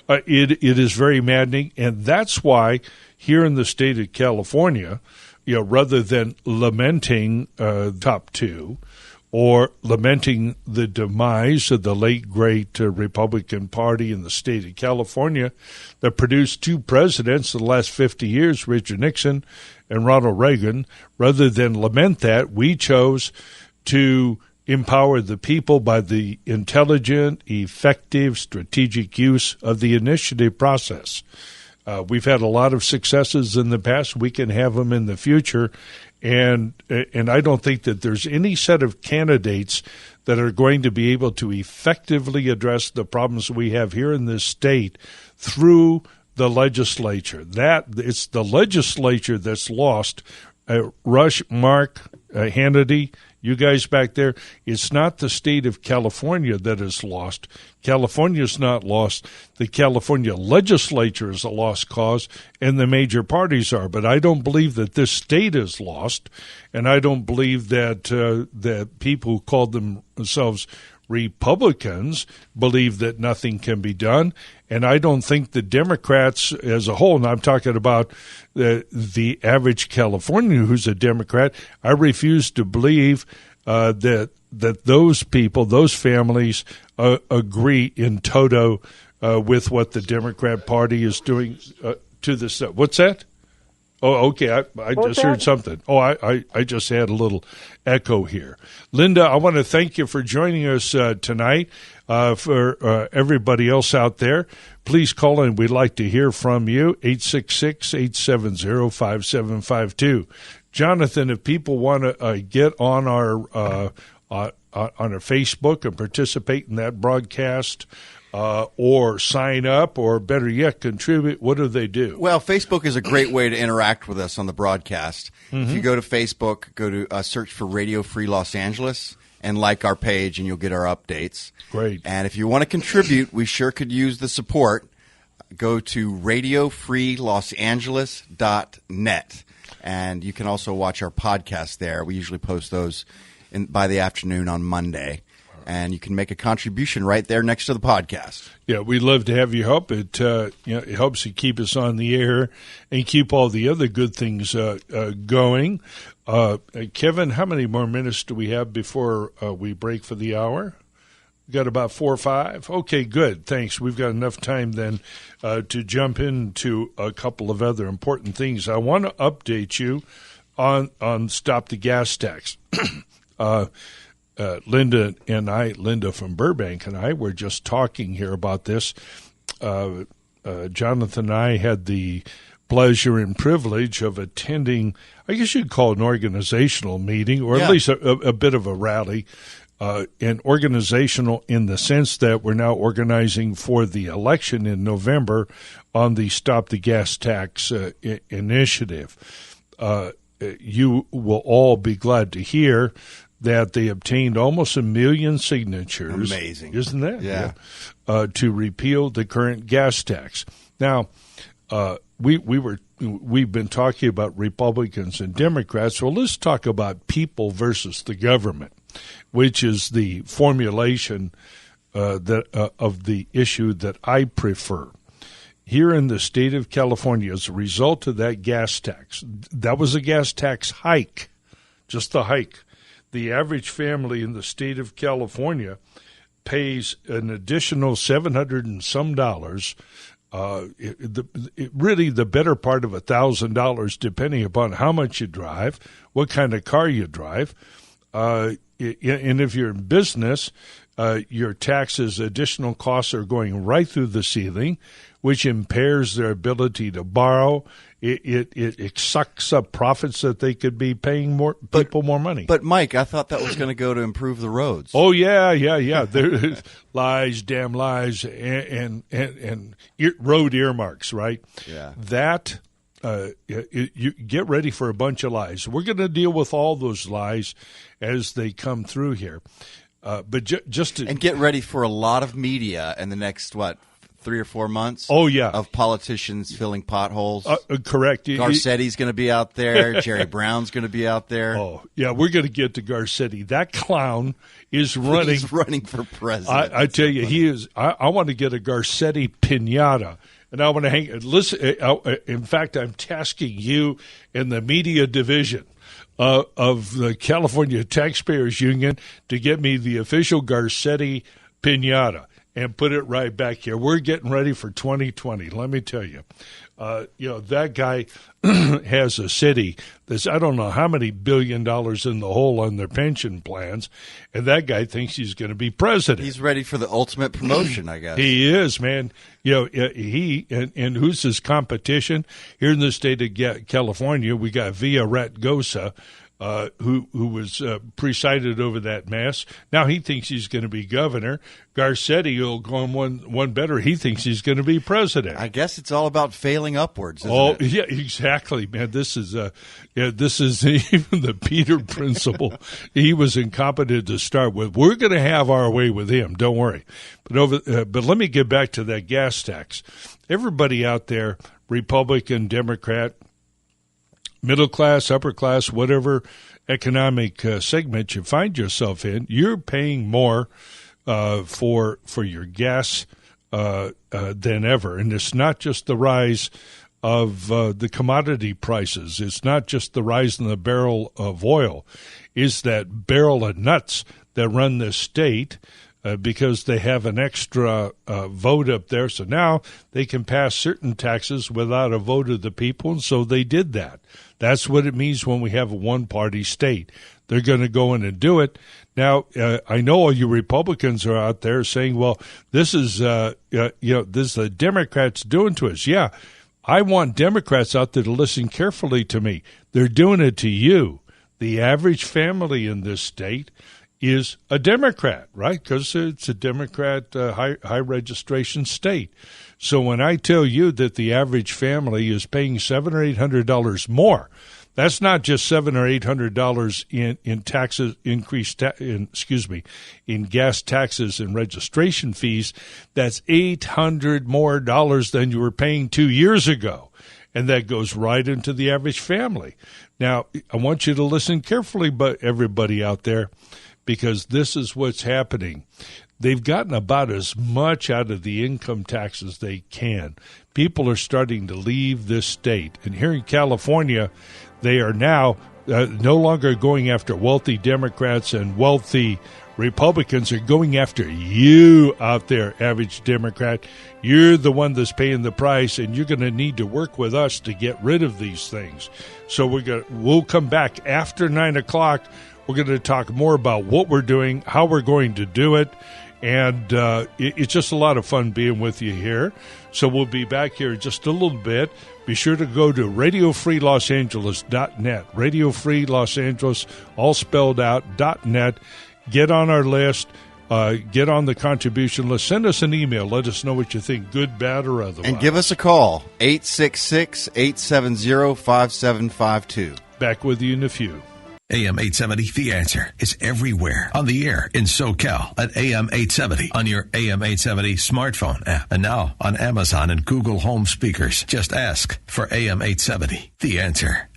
It is very maddening, and that's why here in the state of California, rather than lamenting top two or lamenting the demise of the late great Republican Party in the state of California that produced two presidents in the last 50 years, Richard Nixon and Ronald Reagan, rather than lament that, we chose to empower the people by the intelligent, effective, strategic use of the initiative process. We've had a lot of successes in the past. We can have them in the future. And I don't think that there's any set of candidates that are going to be able to effectively address the problems we have here in this state through the legislature. It's the legislature that's lost. Rush, Mark, Hannity, you guys back there, it's not the state of California that is lost. California's not lost. The California legislature is a lost cause, and the major parties are. But I don't believe that this state is lost, and I don't believe that that people who call themselves Republicans believe that nothing can be done. And I don't think the Democrats as a whole, and I'm talking about the average Californian who's a Democrat, I refuse to believe that those people, those families, agree in toto with what the Democrat Party is doing to this. What's that? Oh, okay. I just heard something. Oh, I just had a little echo here. Linda, I want to thank you for joining us tonight. For everybody else out there, please call in. We'd like to hear from you, 866-870-5752. Jonathan, if people want to get on our Facebook and participate in that broadcast, or sign up, or better yet, contribute, what do they do? Well, Facebook is a great way to interact with us on the broadcast. Mm-hmm. If you go to Facebook, go to search for Radio Free Los Angeles and like our page, and you'll get our updates. Great. And if you want to contribute, we sure could use the support. Go to radiofreelosangeles.net, and you can also watch our podcast there. We usually post those by the afternoon on Monday. And you can make a contribution right there next to the podcast. Yeah, we'd love to have your help. It it helps you keep us on the air and keep all the other good things going. Kevin, how many more minutes do we have before we break for the hour? We've got about 4 or 5. Okay, good. Thanks. We've got enough time then to jump into a couple of other important things. I want to update you on Stop the Gas Tax. Linda from Burbank and I were just talking here about this. Jonathan and I had the pleasure and privilege of attending, I guess you'd call it an organizational meeting, or at least a bit of a rally, and organizational in the sense that we're now organizing for the election in November on the Stop the Gas Tax initiative. You will all be glad to hear that they obtained almost 1 million signatures. Amazing. Isn't that? Yeah. To repeal the current gas tax. Now, we've been talking about Republicans and Democrats. Well, let's talk about people versus the government, which is the formulation of the issue that I prefer. Here in the state of California, as a result of that gas tax, that was a gas tax hike, just the hike. The average family in the state of California pays an additional $700 and some dollars. Really the better part of $1,000, depending upon how much you drive, what kind of car you drive. And if you're in business, your taxes, additional costs are going right through the ceiling, which impairs their ability to borrow. It sucks up profits that they could be paying people more money. But, Mike, I thought that was going to go to improve the roads. Oh, yeah. There's lies, damn lies, and road earmarks, right? Yeah. That, you get ready for a bunch of lies. We're going to deal with all those lies as they come through here. But just to... And get ready for a lot of media in the next, 3 or 4 months? Oh, yeah. Of politicians filling potholes. Correct. Garcetti's going to be out there. Jerry Brown's going to be out there. Oh, yeah, we're going to get to Garcetti. That clown is running. He's running for president. I tell you, he is. I want to get a Garcetti piñata, and I want to hang. Listen, in fact, I'm tasking you in the media division of the California Taxpayers Union to get me the official Garcetti piñata and put it right back here. We're getting ready for 2020. Let me tell you, that guy has a city that's, I don't know how many $1 billion in the hole on their pension plans, and that guy thinks he's going to be president. He's ready for the ultimate promotion, I guess. He is, man. He and who's his competition here in the state of California? We got Villaraigosa, who was presided over that mess. Now he thinks he's going to be governor. Garcetti will go on one better. He thinks he's going to be president. I guess it's all about failing upwards, isn't it? Yeah, exactly, man. This is even the Peter principle. He was incompetent to start with. We're going to have our way with him. Don't worry. But let me get back to that gas tax. Everybody out there, Republican, Democrat, middle class, upper class, whatever economic segment you find yourself in, you're paying more for your gas than ever. And it's not just the rise of the commodity prices. It's not just the rise in the barrel of oil. It's that barrel of nuts that run this state because they have an extra vote up there. So now they can pass certain taxes without a vote of the people, and so they did that. That's what it means when we have a one-party state. They're going to go in and do it. Now, I know all you Republicans are out there saying, well, this is the Democrats doing to us. Yeah, I want Democrats out there to listen carefully to me. They're doing it to you. The average family in this state is a Democrat, right? Because it's a Democrat high registration state. So when I tell you that the average family is paying $700 or $800 more, that's not just $700 or $800 in taxes in gas taxes and registration fees. That's $800 more than you were paying 2 years ago, and that goes right into the average family. Now, I want you to listen carefully, but everybody out there, because this is what's happening. They've gotten about as much out of the income tax as they can. People are starting to leave this state. And here in California, they are now no longer going after wealthy Democrats and wealthy Republicans. Are going after you out there, average Democrat. You're the one that's paying the price, and you're going to need to work with us to get rid of these things. So we'll come back after 9 o'clock. We're going to talk more about what we're doing, how we're going to do it, And it's just a lot of fun being with you here. So we'll be back here in just a little bit. Be sure to go to radiofreelosangeles.net. Radio Free Los Angeles, all spelled out, .net. Get on our list. Get on the contribution list. Send us an email. Let us know what you think, good, bad, or otherwise. And give us a call, 866-870-5752. Back with you in a few. AM 870, The Answer, is everywhere. On the air in SoCal at AM 870, on your AM 870 smartphone app, and now on Amazon and Google Home speakers. Just ask for AM 870, The Answer.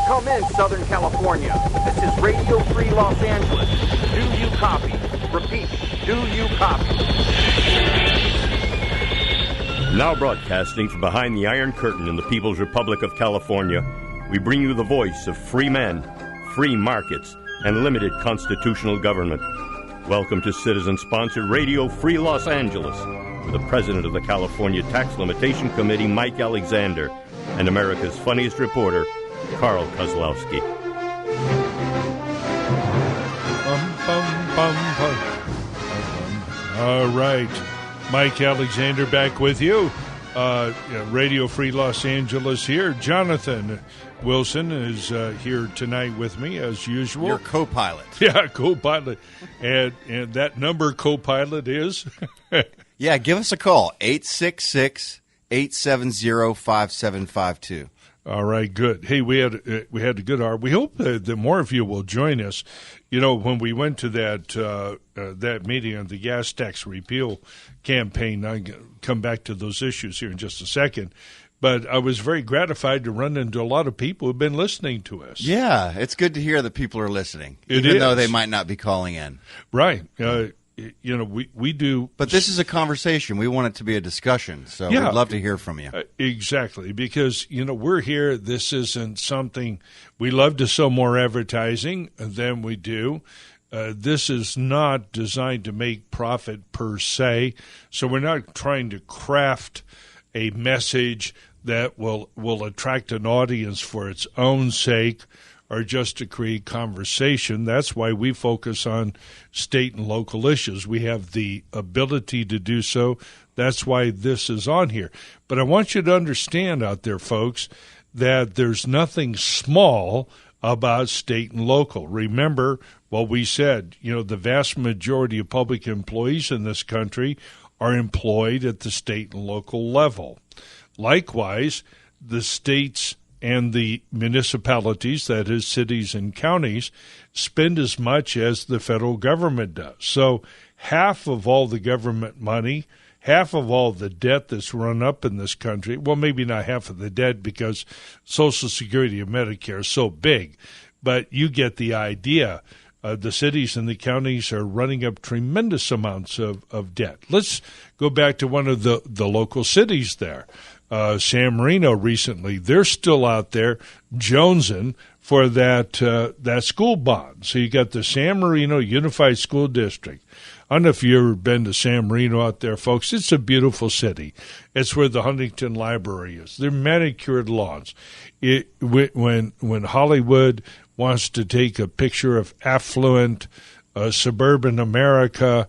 Come in, Southern California. This is Radio Free Los Angeles. Do you copy? Repeat, do you copy? Now broadcasting from behind the Iron Curtain in the People's Republic of California, we bring you the voice of free men, free markets, and limited constitutional government. Welcome to citizen-sponsored Radio Free Los Angeles, with the president of the California Tax Limitation Committee, Mike Alexander, and America's funniest reporter, Carl Kozlowski. All right. Mike Alexander back with you. Radio Free Los Angeles here. Jonathan Wilson is here tonight with me, as usual. Your co-pilot. Yeah, co-pilot. And that number co-pilot is? Yeah, give us a call, 866-870-5752. All right, good. Hey, we had a good hour. We hope that more of you will join us. You know, when we went to that meeting on the gas tax repeal campaign, I'll come back to those issues here in just a second. But I was very gratified to run into a lot of people who've been listening to us. Yeah, it's good to hear that people are listening, even though they might not be calling in. Right. You know, we do. But this is a conversation. We want it to be a discussion, so we'd love to hear from you. Exactly, because, you know, we're here. This isn't something – we love to sell more advertising than we do. This is not designed to make profit per se, so we're not trying to craft a message that will attract an audience for its own sake or just to create conversation. That's why we focus on state and local issues. We have the ability to do so. That's why this is on here. But I want you to understand out there, folks, that there's nothing small about state and local. Remember what we said, you know, the vast majority of public employees in this country are employed at the state and local level. Likewise, the states and the municipalities, that is cities and counties, spend as much as the federal government does. So half of all the government money, half of all the debt that's run up in this country, well, maybe not half of the debt because Social Security and Medicare are so big, but you get the idea. The cities and the counties are running up tremendous amounts of debt. Let's go back to one of the local cities there. San Marino recently, they're still out there jonesing for that school bond. So you got the San Marino Unified School District. I don't know if you've ever been to San Marino out there, folks. It's a beautiful city. It's where the Huntington Library is. They're manicured lawns. When Hollywood wants to take a picture of affluent suburban America,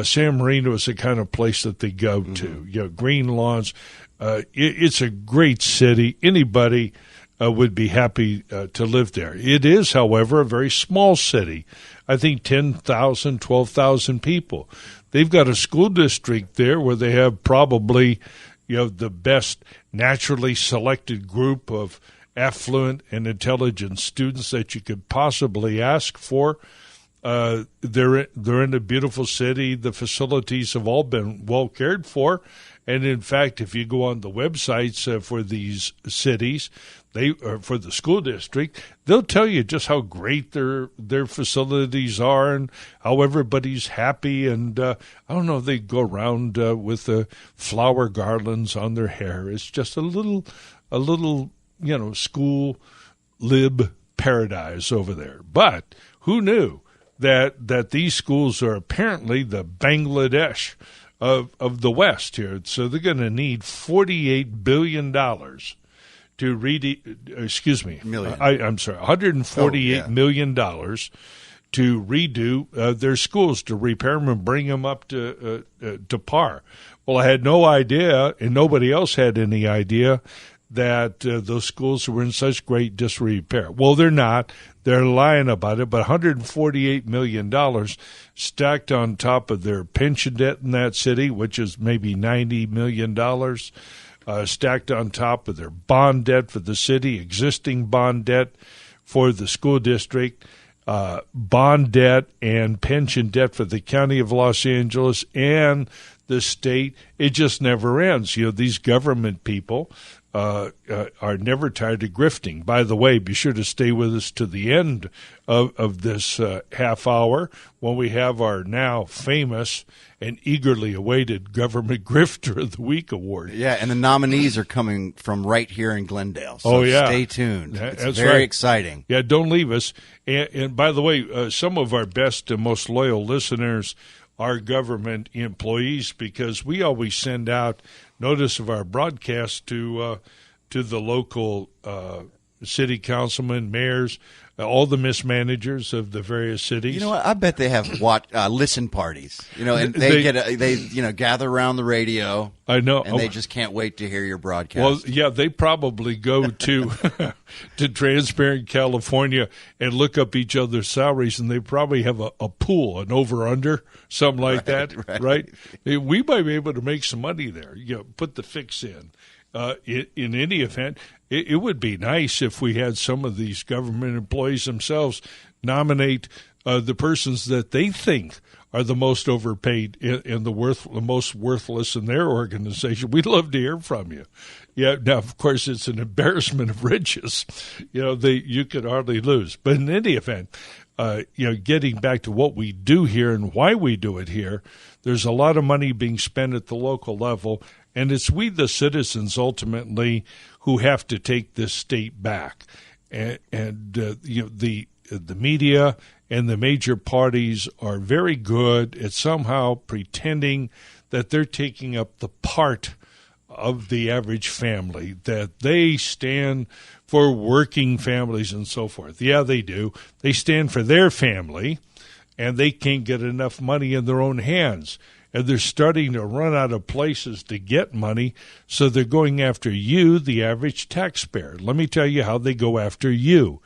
San Marino is the kind of place that they go to. You know, green lawns. It's a great city. Anybody would be happy to live there. It is, however, a very small city. I think 10,000, 12,000 people. They've got a school district there where they have probably, you know, the best naturally selected group of affluent and intelligent students that you could possibly ask for. They're in a beautiful city. The facilities have all been well cared for. And in fact, if you go on the websites for these cities, for the school district, they'll tell you just how great their facilities are and how everybody's happy. And I don't know, they go around with flower garlands on their hair. It's just a little, you know, school lib paradise over there. But who knew that these schools are apparently the Bangladesh of the West here. So they're going to need $48 billion to $148 million to redo their schools, to repair them and bring them up to par. Well, I had no idea, and nobody else had any idea, that those schools were in such great disrepair. Well, they're not. They're lying about it, but $148 million stacked on top of their pension debt in that city, which is maybe $90 million, stacked on top of their bond debt for the city, existing bond debt for the school district, bond debt and pension debt for the county of Los Angeles and the state. It just never ends. These government people are never tired of grifting. By the way, be sure to stay with us to the end of this half hour when we have our now famous and eagerly awaited Government Grifter of the Week award. Yeah, and the nominees are coming from right here in Glendale. So stay tuned. It's very exciting. Yeah, don't leave us. And by the way, some of our best and most loyal listeners are government employees, because we always send out notice of our broadcast to the local city councilmen, mayors, all the mismanagers of the various cities. You know what? I bet they have listen parties. And they gather around the radio. I know, and they just can't wait to hear your broadcast. Well, yeah, they probably go to to Transparent California and look up each other's salaries, and they probably have a pool, an over/under, something like that, right? We might be able to make some money there. Put the fix in. In any event, it would be nice if we had some of these government employees themselves nominate the persons that they think are the most overpaid and the most worthless in their organization. We'd love to hear from you. Yeah, now, of course, it's an embarrassment of riches. You could hardly lose. But in any event, getting back to what we do here and why we do it here, there's a lot of money being spent at the local level, and it's we, the citizens, ultimately, who have to take this state back. And the media and the major parties are very good at somehow pretending that they're taking up the part of the average family, that they stand for working families and so forth. Yeah, they do. They stand for their family, and they can't get enough money in their own hands. And they're starting to run out of places to get money, so they're going after you, the average taxpayer. Let me tell you how they go after you.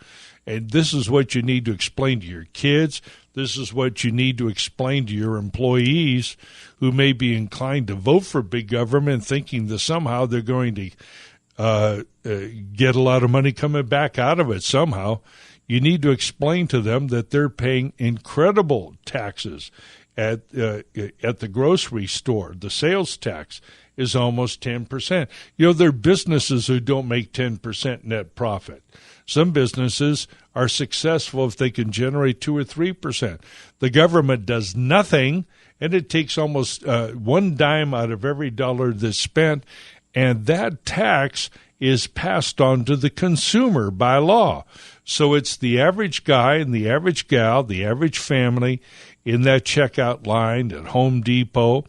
And this is what you need to explain to your kids. This is what you need to explain to your employees who may be inclined to vote for big government, thinking that somehow they're going to get a lot of money coming back out of it somehow. You need to explain to them that they're paying incredible taxes at the grocery store. The sales tax is almost 10%. There are businesses who don't make 10% net profit. Some businesses are successful if they can generate 2 or 3%. The government does nothing, and it takes almost one dime out of every dollar that's spent, and that tax is passed on to the consumer by law. So it's the average guy and the average gal, the average family in that checkout line at Home Depot,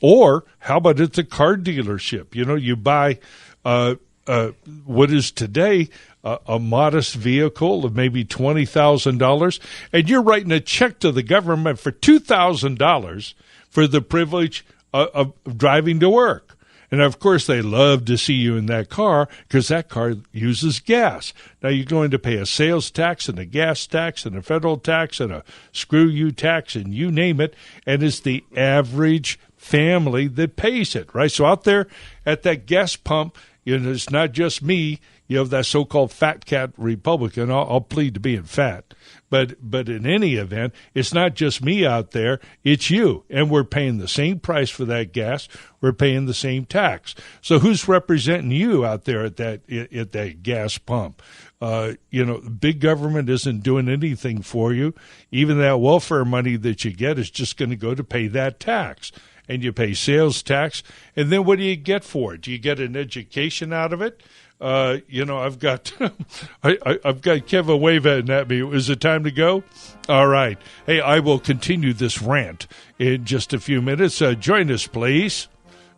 or how about at the car dealership? You buy what is today a modest vehicle of maybe $20,000, and you're writing a check to the government for $2,000 for the privilege of driving to work. And, of course, they love to see you in that car because that car uses gas. Now, you're going to pay a sales tax and a gas tax and a federal tax and a screw-you tax and you name it, and it's the average family that pays it, right? So out there at that gas pump, it's not just me, that so-called fat cat Republican. I'll plead to being fat. But in any event, it's not just me out there, it's you. And we're paying the same price for that gas. We're paying the same tax. So who's representing you out there at that gas pump? Big government isn't doing anything for you. Even that welfare money that you get is just going to go to pay that tax. And you pay sales tax. And then what do you get for it? Do you get an education out of it? I've got I've got Kevin waving at me. Is it time to go? All right. Hey, I will continue this rant in just a few minutes. Join us, please.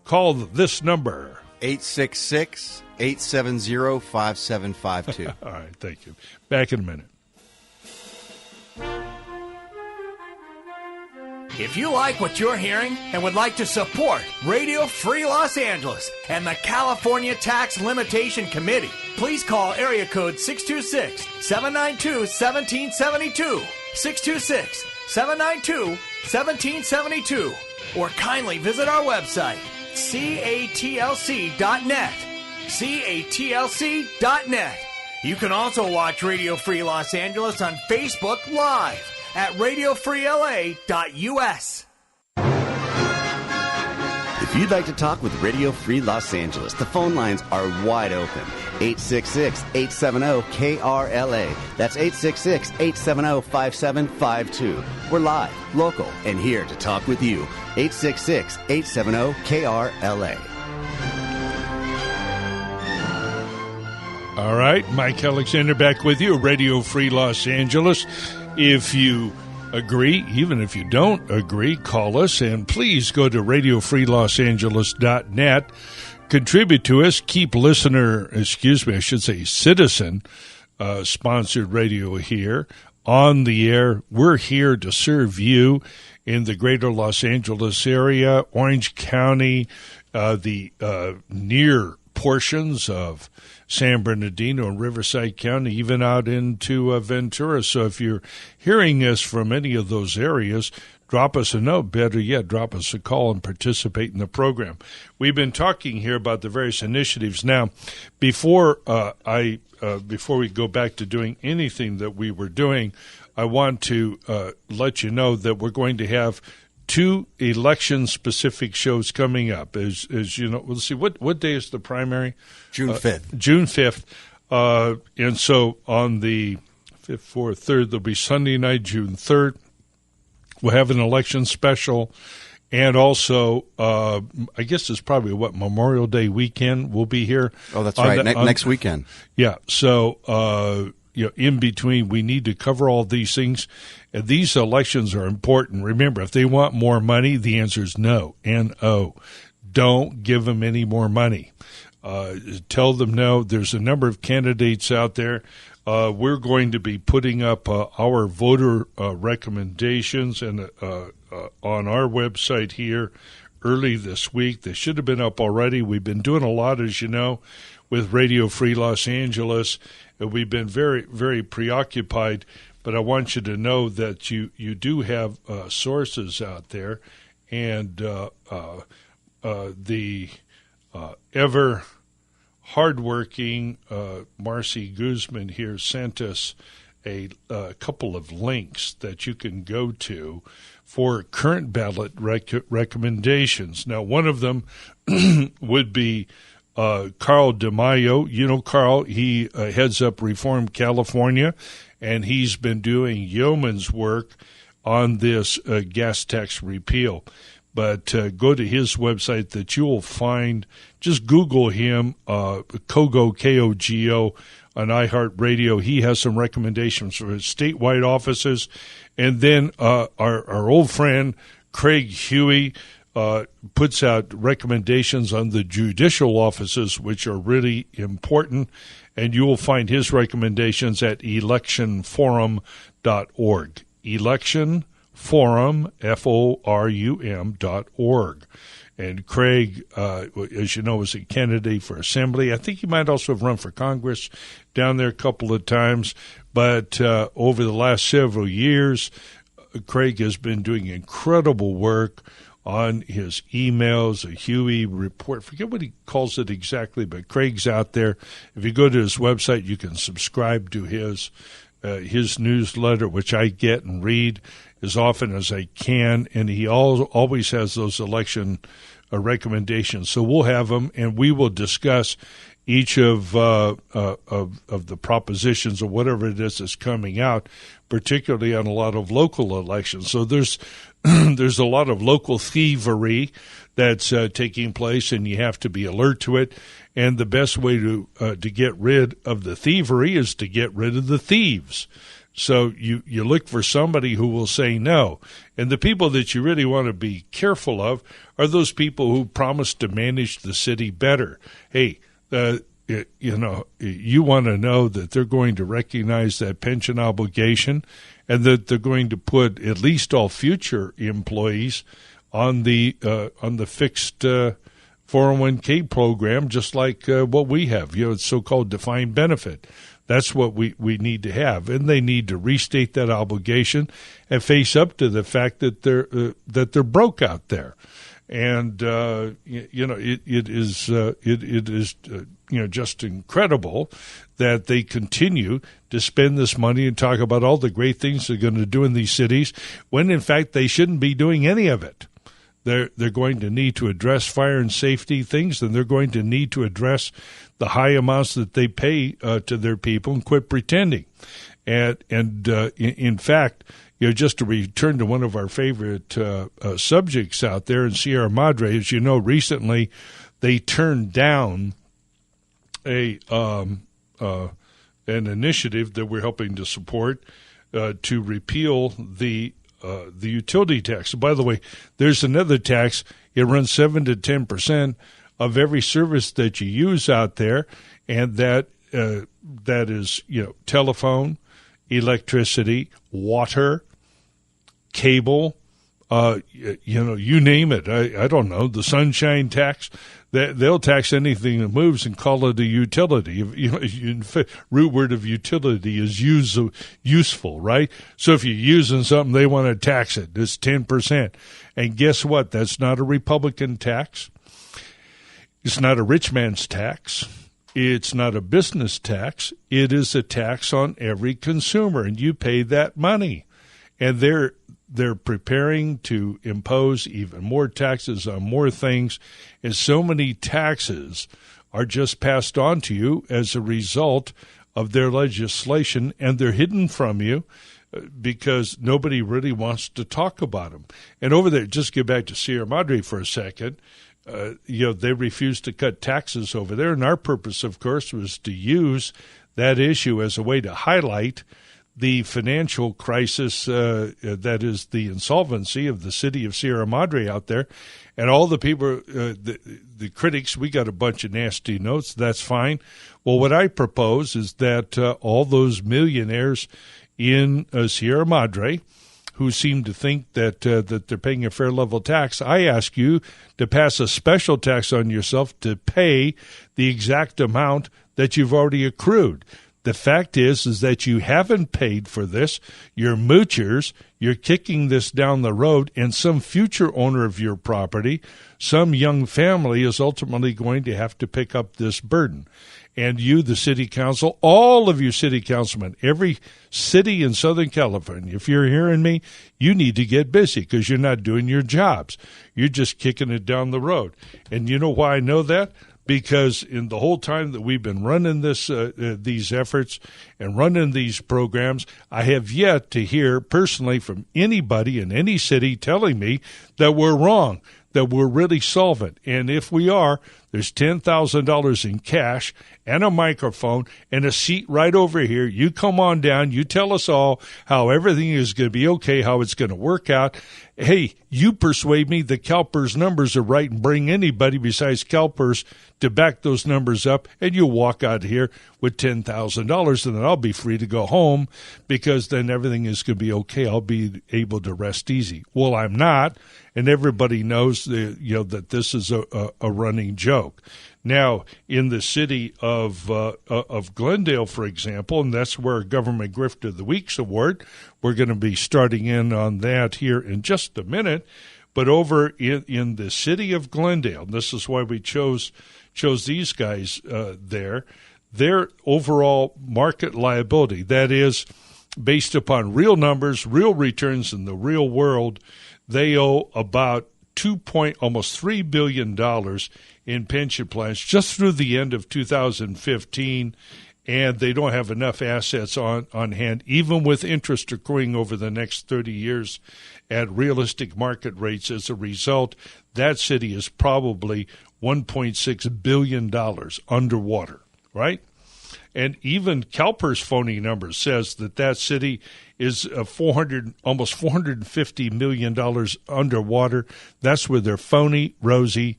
Call this number. 866-870-5752. All right. Thank you. Back in a minute. If you like what you're hearing and would like to support Radio Free Los Angeles and the California Tax Limitation Committee, please call area code 626-792-1772, 626-792-1772, or kindly visit our website, catlc.net, catlc.net. You can also watch Radio Free Los Angeles on Facebook Live at radiofreela.us. If you'd like to talk with Radio Free Los Angeles, the phone lines are wide open. 866-870-KRLA. That's 866-870-5752. We're live, local, and here to talk with you. 866-870-KRLA. All right, Mike Alexander back with you, Radio Free Los Angeles. If you agree, even if you don't agree, call us, and please go to radiofreelosangeles.net. Contribute to us. Keep citizen sponsored radio here on the air. We're here to serve you in the greater Los Angeles area, Orange County, the near portions of San Bernardino and Riverside County, even out into Ventura. So if you're hearing us from any of those areas, drop us a note. Better yet, drop us a call and participate in the program. We've been talking here about the various initiatives. Now, before we go back to doing anything that we were doing, I want to let you know that we're going to have 2 election-specific shows coming up. As you know, we'll see, what day is the primary? June 5th. June 5th. And so on the 5th, 4th, 3rd, there'll be Sunday night, June 3rd. We'll have an election special. And also, I guess it's probably, Memorial Day weekend we'll be here. Oh, that's right, next weekend. Yeah, so in between, we need to cover all these things. And these elections are important. Remember, if they want more money, the answer is no, N-O. Don't give them any more money. Tell them no. There's a number of candidates out there. We're going to be putting up our voter recommendations and on our website here early this week. They should have been up already. We've been doing a lot, as you know, with Radio Free Los Angeles. We've been very, very preoccupied, but I want you to know that you do have sources out there, and the ever hardworking Marcy Guzman here sent us a couple of links that you can go to for current ballot recommendations. Now, one of them would be Carl DeMaio. You know Carl, he heads up Reform California, and he's been doing yeoman's work on this gas tax repeal. But go to his website that you'll find, just Google him, Kogo, K-O-G-O, on iHeartRadio. He has some recommendations for his statewide offices. And then our old friend Craig Huey puts out recommendations on the judicial offices, which are really important. And you will find his recommendations at electionforum.org. Electionforum, Forum.org. And Craig, as you know, is a candidate for Assembly. I think he might also have run for Congress down there a couple of times. But over the last several years, Craig has been doing incredible work on his emails, a Huey report. Forget what he calls it exactly, but Craig's out there. If you go to his website, you can subscribe to his newsletter, which I get and read as often as I can, and he always has those election recommendations. So we'll have them, and we will discuss each of the propositions or whatever it is that's coming out, particularly on a lot of local elections. So there's a lot of local thievery that's taking place, and you have to be alert to it. And the best way to get rid of the thievery is to get rid of the thieves. So you look for somebody who will say no. And the people that you really want to be careful of are those people who promise to manage the city better. Hey, you want to know that they're going to recognize that pension obligation, and that they're going to put at least all future employees on the fixed 401k program, just like what we have. It's so-called defined benefit. That's what we need to have, and they need to restate that obligation and face up to the fact that they're broke out there. And it is just incredible that they continue to spend this money and talk about all the great things they're going to do in these cities, when in fact they shouldn't be doing any of it. They're going to need to address fire and safety things, and they're going to need to address the high amounts that they pay to their people, and quit pretending. And in fact, just to return to one of our favorite subjects out there in Sierra Madre, as you know, recently they turned down an initiative that we're helping to support to repeal the utility tax. By the way, there's another tax. It runs 7 to 10% of every service that you use out there, and that is telephone, electricity, water, cable, you name it. I don't know, the sunshine tax. They'll tax anything that moves and call it a utility. Root word of utility is useful, right? So if you're using something, they want to tax it. It's 10%. And guess what? That's not a Republican tax. It's not a rich man's tax. It's not a business tax. It is a tax on every consumer, and you pay that money. And they're preparing to impose even more taxes on more things, and so many taxes are just passed on to you as a result of their legislation, and they're hidden from you because nobody really wants to talk about them. And over there, just get back to Sierra Madre for a second, they refuse to cut taxes over there, and our purpose, of course, was to use that issue as a way to highlight the financial crisis that is the insolvency of the city of Sierra Madre out there. And all the people, the critics, we got a bunch of nasty notes. That's fine. Well, what I propose is that all those millionaires in Sierra Madre who seem to think that they're paying a fair level tax, I ask you to pass a special tax on yourself to pay the exact amount that you've already accrued. The fact is that you haven't paid for this. You're moochers. You're kicking this down the road, and some future owner of your property, some young family, is ultimately going to have to pick up this burden. And you, the city council, all of you city councilmen, every city in Southern California, if you're hearing me, you need to get busy because you're not doing your jobs. You're just kicking it down the road. And you know why I know that? Because in the whole time that we've been running these efforts and running these programs, I have yet to hear personally from anybody in any city telling me that we're wrong, that we're really solvent. And if we are, there's $10,000 in cash and a microphone and a seat right over here. You come on down. You tell us all how everything is going to be okay, how it's going to work out. Hey, you persuade me that CalPERS numbers are right and bring anybody besides CalPERS to back those numbers up, and you walk out here with $10,000, and then I'll be free to go home because then everything is going to be okay. I'll be able to rest easy. Well, I'm not, and everybody knows that this is a running joke. Now, in the city of Glendale, for example, and that's where Government Grift of the Week's award, we're going to be starting in on that here in just a minute. But over in the city of Glendale, and this is why we chose these guys there, their overall market liability, that is based upon real numbers, real returns in the real world, they owe about almost $3 billion in pension plans just through the end of 2015, and they don't have enough assets on hand, even with interest accruing over the next 30 years at realistic market rates. As a result, that city is probably $1.6 billion underwater, right? And even CalPERS phony numbers says that city is almost $450 million underwater. That's with their phony, rosy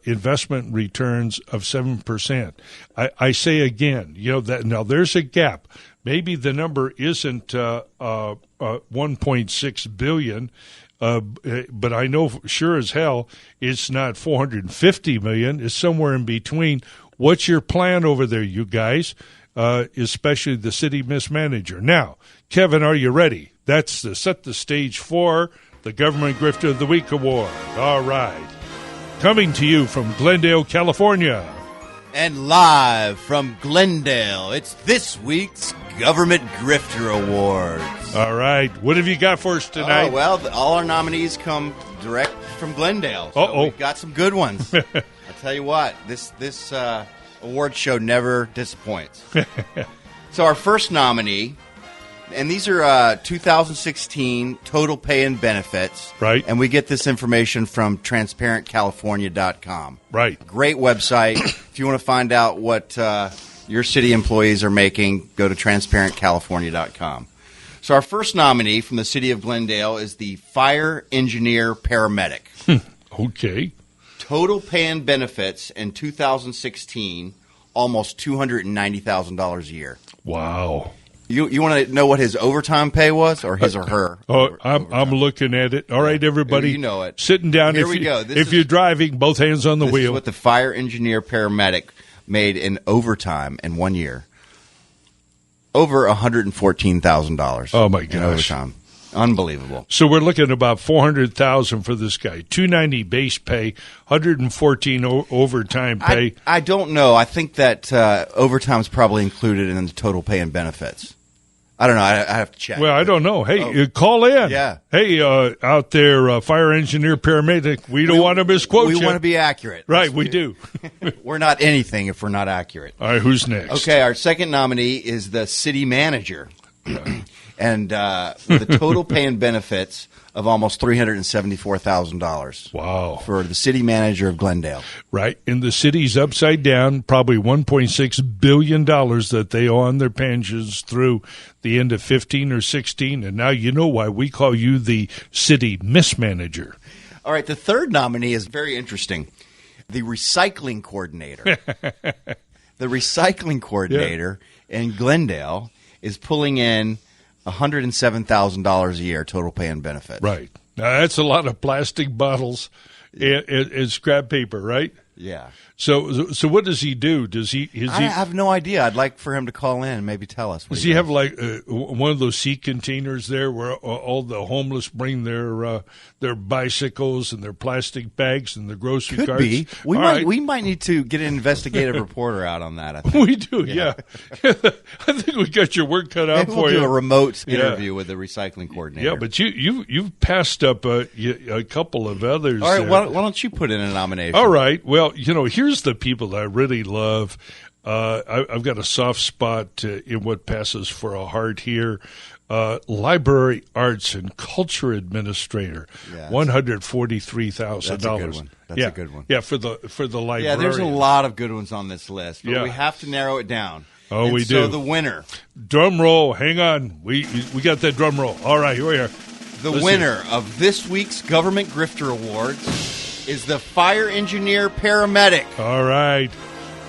investment returns of 7%. I say again, that now there's a gap. Maybe the number isn't 1.6 billion, but I know sure as hell it's not 450 million. It's somewhere in between. What's your plan over there, you guys? Especially the city mismanager. Now, Kevin, are you ready? That's to set the stage for the Government Grifter of the Week Award. All right. Coming to you from Glendale, California. And live from Glendale, it's this week's Government Grifter Awards. All right. What have you got for us tonight? Oh, well, all our nominees come direct from Glendale. So we've got some good ones. I'll tell you what, this award show never disappoints. So our first nominee, and these are 2016 total pay and benefits. Right. And we get this information from transparentcalifornia.com. Right. Great website. If you want to find out what your city employees are making, go to transparentcalifornia.com. So our first nominee from the city of Glendale is the fire engineer paramedic. Okay. Total pay and benefits in 2016, almost $290,000 a year. Wow. You want to know what his overtime pay was, or his or her? I'm looking at it. All right, everybody. You know it. Sitting down. Here we go. If you're driving, both hands on the This wheel. is what the fire engineer paramedic made in overtime in 1 year. Over $114,000. Oh, my in gosh. overtime. Unbelievable. So we're looking at about $400,000 for this guy. $290 base pay, $114 overtime pay. I don't know. I think that overtime is probably included in the total pay and benefits. I don't know. I have to check. Well, I don't know. Hey, call in. Yeah. Hey, out there, fire engineer, paramedic, we don't want to misquote you. We want to be accurate. Right, we do. We're not anything if we're not accurate. All right, who's next? Okay, our second nominee is the city manager. And with a total pay and benefits of almost $374,000. Wow. For the city manager of Glendale. Right. And the city's upside down, probably $1.6 billion that they owe on their pensions through the end of 15 or 16. And now you know why we call you the city mismanager. All right. The third nominee is very interesting. The recycling coordinator. The recycling coordinator in Glendale is pulling in $107,000 a year total pay and benefits. Right. Now, that's a lot of plastic bottles and scrap paper, right? Yeah. So what does he do? I have no idea. I'd like for him to call in and maybe tell us. Does he have like one of those sea containers there where all the homeless bring their bicycles and their plastic bags and their grocery Could carts? be. We might need to get an investigative reporter out on that. I think. We do, yeah. I think we got your work cut out Maybe for we'll you. do a remote interview with the recycling coordinator. Yeah, but you've passed up a couple of others. All right, why don't you put in a nomination? All right. Well, here's the people that I really love. I've got a soft spot in what passes for a heart here. Library Arts and Culture Administrator, $143,000. That's a good one. That's a good one. Yeah, for the librarian. Yeah, there's a lot of good ones on this list, but Yeah. we have to narrow it down. Oh, and we so do. the winner, Drum roll. Hang on. We got that drum roll. All right, here we are. the Listen. winner of this week's Government Grifter Awards is the fire engineer paramedic. All right.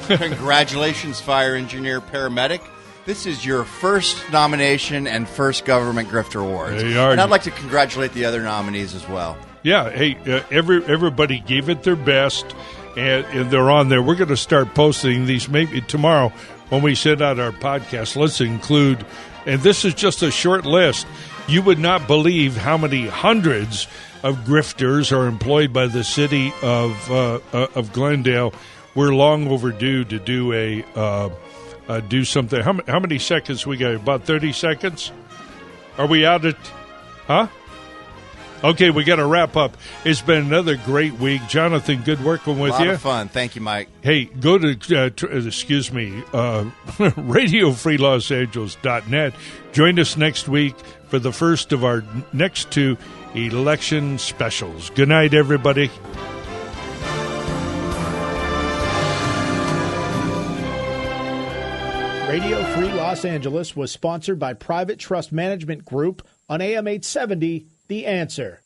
Congratulations, fire engineer paramedic. This is your first nomination and first Government Grifter Awards. They are. And I'd like to congratulate the other nominees as well. Yeah, hey, everybody gave it their best, and they're on there. We're going to start posting these maybe tomorrow when we send out our podcast. Let's include, and this is just a short list. You would not believe how many hundreds of grifters are employed by the city of Glendale. We're long overdue to do do something. How many seconds we got? About 30 seconds? Are we out at? Huh? Okay, we got to wrap up. It's been another great week. Jonathan, good working with you. A lot of fun. Thank you, Mike. Hey, go to, RadioFreeLosAngeles.net. Join us next week for the first of our next two election specials. Good night, everybody. Radio Free Los Angeles was sponsored by Private Trust Management Group on AM 870, The Answer.